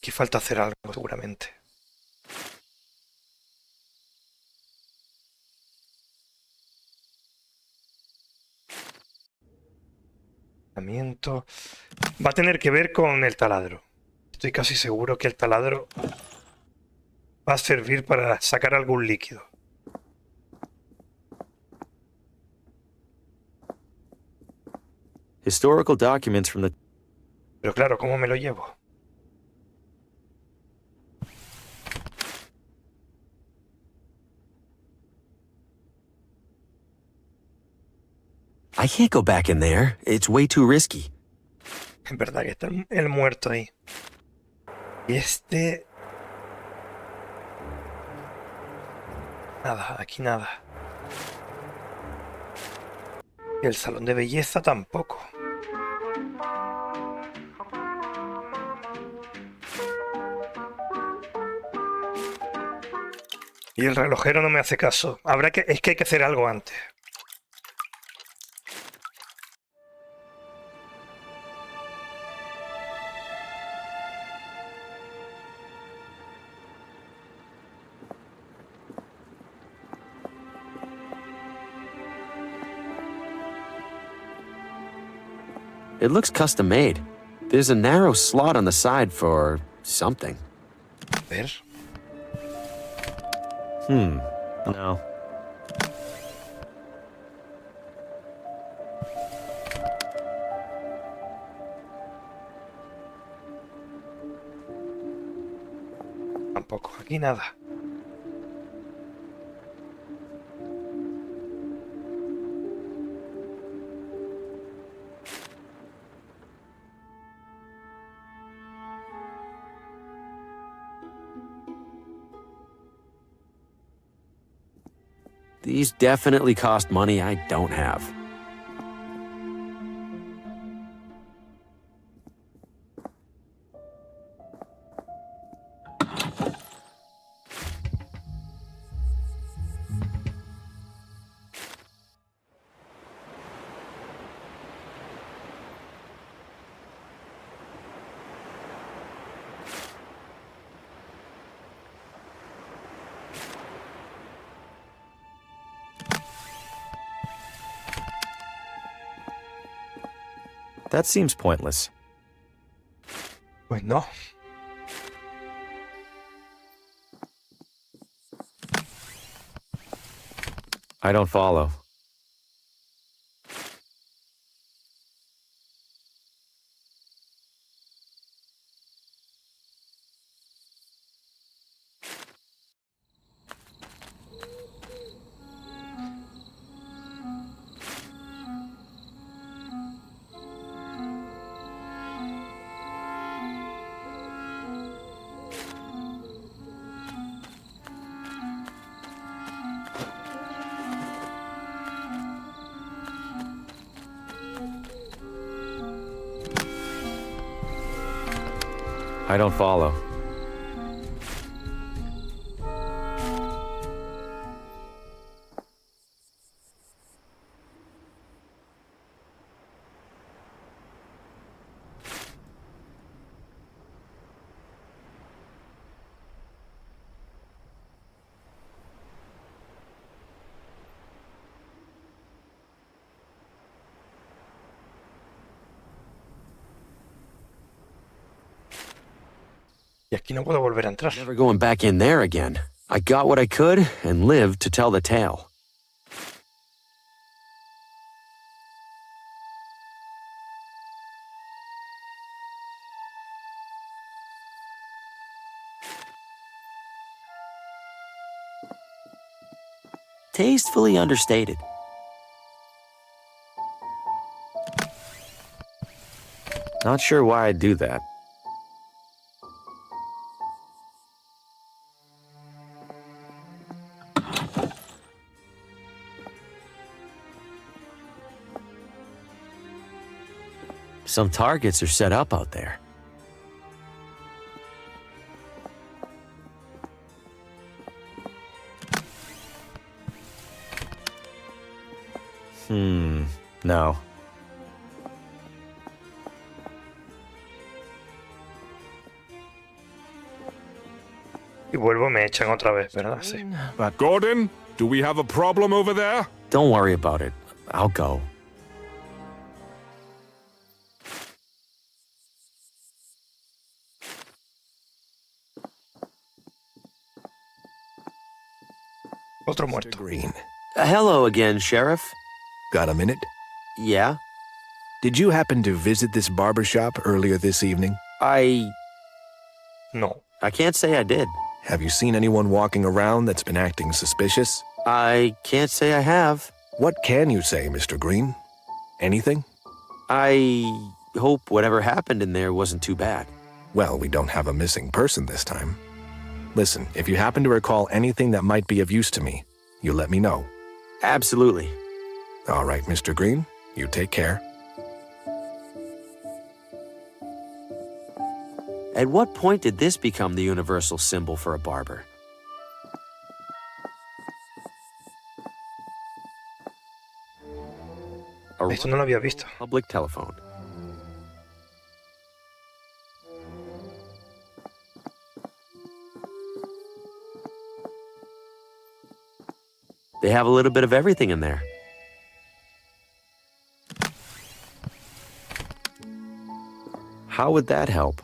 Aquí falta hacer algo, seguramente. Va a tener que ver con el taladro. Estoy casi seguro que el taladro va a servir para sacar algún líquido. Historical documents from the... Pero claro, ¿cómo me lo llevo? I can't go back in there. It's way too risky. Es verdad que está el muerto ahí. Y este... Nada, aquí nada. Y el salón de belleza tampoco. Y el relojero no me hace caso. Es que hay que hacer algo antes. It looks custom made. There's a narrow slot on the side for something. A ver. No. Tampoco, aquí nada. These definitely cost money I don't have. That seems pointless. Pues no. I don't follow. I don't follow. Y aquí no puedo volver a entrar. Never going back in there again. I got what I could and lived to tell the tale. Tastefully understated. Not sure why I'd do that. Some targets are set up out there. No. Y vuelvo, me echan otra vez, ¿verdad? Sí. But Gordon, do we have a problem over there? Don't worry about it. I'll go. Otro muerto. Green. Hello again, Sheriff. Got a minute? Yeah? Did you happen to visit this barber shop earlier this evening? No. I can't say I did. Have you seen anyone walking around that's been acting suspicious? I can't say I have. What can you say, Mr. Green? Anything? I hope whatever happened in there wasn't too bad. Well, we don't have a missing person this time. Listen, if you happen to recall anything that might be of use to me, you let me know. Absolutely. All right, Mr. Green, you take care. At what point did this become the universal symbol for a barber? Esto no lo había visto. Public telephone. They have a little bit of everything in there. How would that help?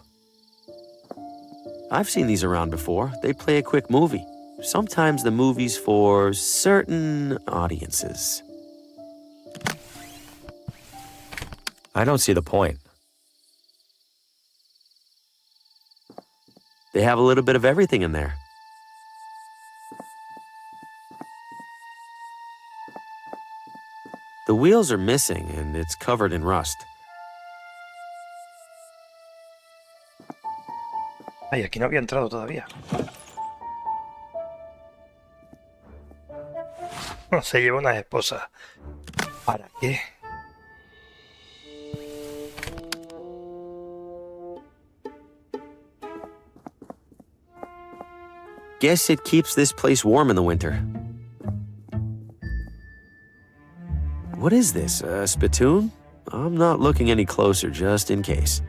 I've seen these around before. They play a quick movie. Sometimes the movie's for certain audiences. I don't see the point. They have a little bit of everything in there. The wheels are missing and it's covered in rust. Ay, aquí no había entrado todavía. Se lleva unas esposas. ¿Para qué? Guess it keeps this place warm in the winter. What is this, a spittoon? I'm not looking any closer, just in case.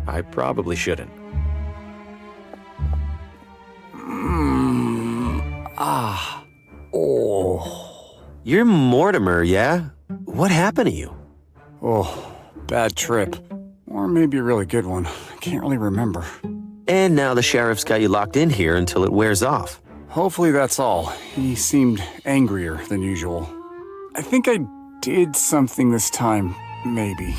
I probably shouldn't. Oh. You're Mortimer, yeah? What happened to you? Oh, bad trip. Or maybe a really good one. I can't really remember. And now the sheriff's got you locked in here until it wears off. Hopefully that's all. He seemed angrier than usual. I think I did something this time, maybe.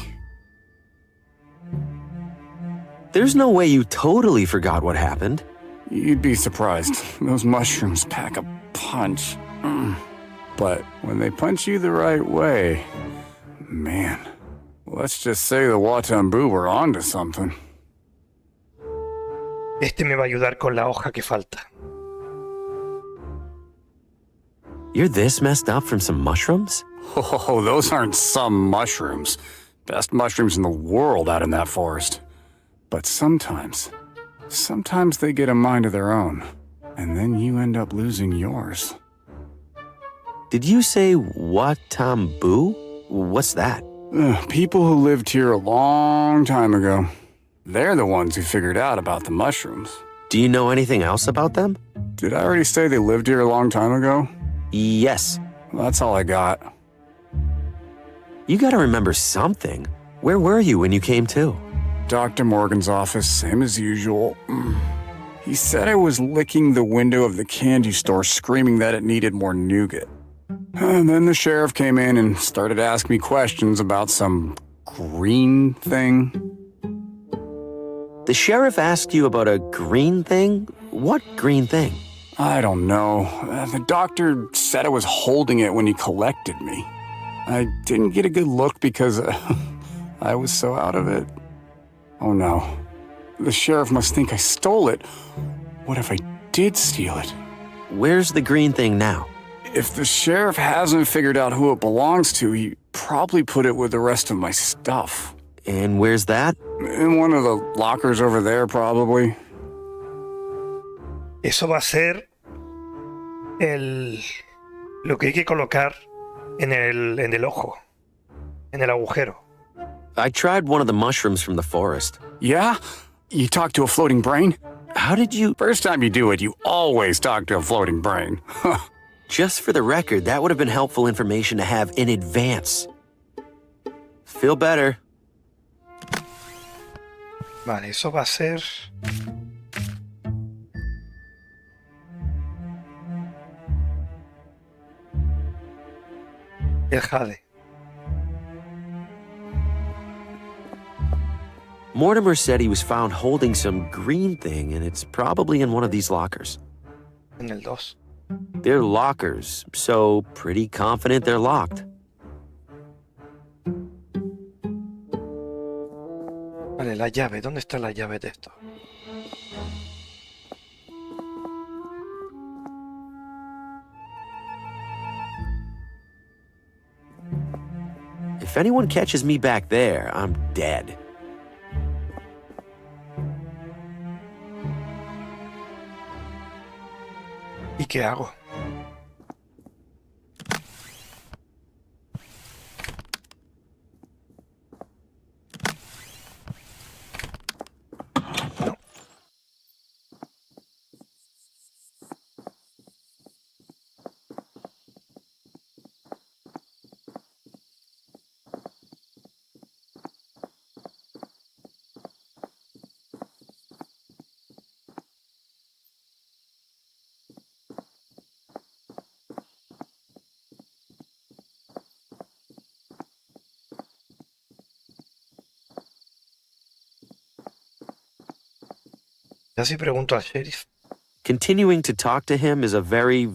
There's no way you totally forgot what happened. You'd be surprised. Those mushrooms pack a punch. But when they punch you the right way, man, let's just say the Watambu were onto something. Este me va a ayudar con la hoja que falta. You're this messed up from some mushrooms? Oh, those aren't some mushrooms. Best mushrooms in the world out in that forest. But sometimes they get a mind of their own, and then you end up losing yours. Did you say Watambu? What's that? People who lived here a long time ago. They're the ones who figured out about the mushrooms. Do you know anything else about them? Did I already say they lived here a long time ago? Yes. Well, that's all I got. You gotta remember something. Where were you when you came to? Dr. Morgan's office, same as usual. He said I was licking the window of the candy store screaming that it needed more nougat. And then the sheriff came in and started asking me questions about some green thing. The sheriff asked you about a green thing? What green thing? I don't know. The doctor said I was holding it when he collected me. I didn't get a good look because I was so out of it. Oh no. The sheriff must think I stole it. What if I did steal it? Where's the green thing now? If the sheriff hasn't figured out who it belongs to, he probably put it with the rest of my stuff. And where's that? In one of the lockers over there, probably. Eso va a ser lo que hay que colocar en el ojo, en el agujero. I tried one of the mushrooms from the forest. Yeah? You talked to a floating brain? How did you... First time you do it, you always talk to a floating brain. Just for the record, that would have been helpful information to have in advance. Feel better. Vale, eso va a ser... el jade. Mortimer said he was found holding some green thing, and it's probably in one of these lockers. En el 2. They're lockers, so pretty confident they're locked. Vale, la llave. ¿Dónde está la llave de esto? If anyone catches me back there, I'm dead. ¿Y qué hago? Ya si pregunto al sheriff. Continuing to talk to him is a very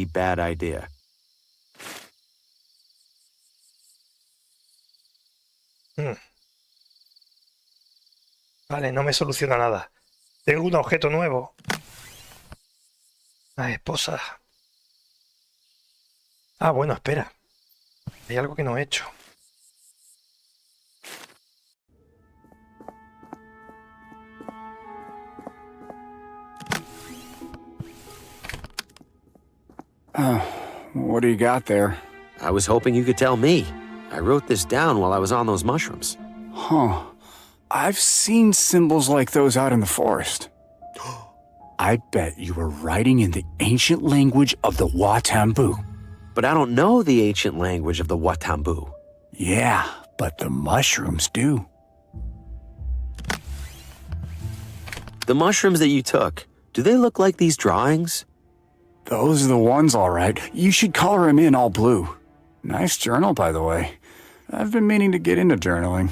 bad idea. Vale, no me soluciona nada. Tengo un objeto nuevo. Las esposas. Ah, bueno, espera. Hay algo que no he hecho. What do you got there? I was hoping you could tell me. I wrote this down while I was on those mushrooms. Huh. I've seen symbols like those out in the forest. I bet you were writing in the ancient language of the Watambu. But I don't know the ancient language of the Watambu. Yeah, but the mushrooms do. The mushrooms that you took, do they look like these drawings? Those are the ones, all right. You should color them in all blue. Nice journal, by the way. I've been meaning to get into journaling.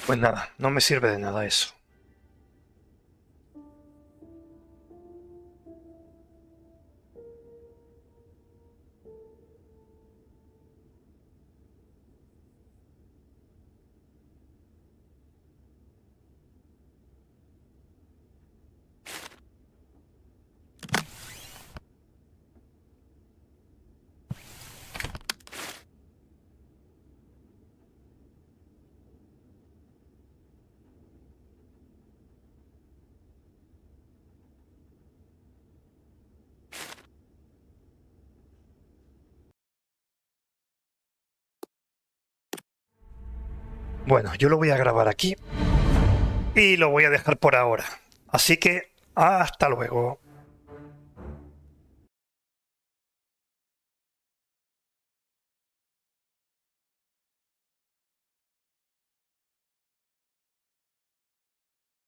Pues nada, no me sirve de nada eso. Bueno, yo lo voy a grabar aquí y lo voy a dejar por ahora. Así que hasta luego.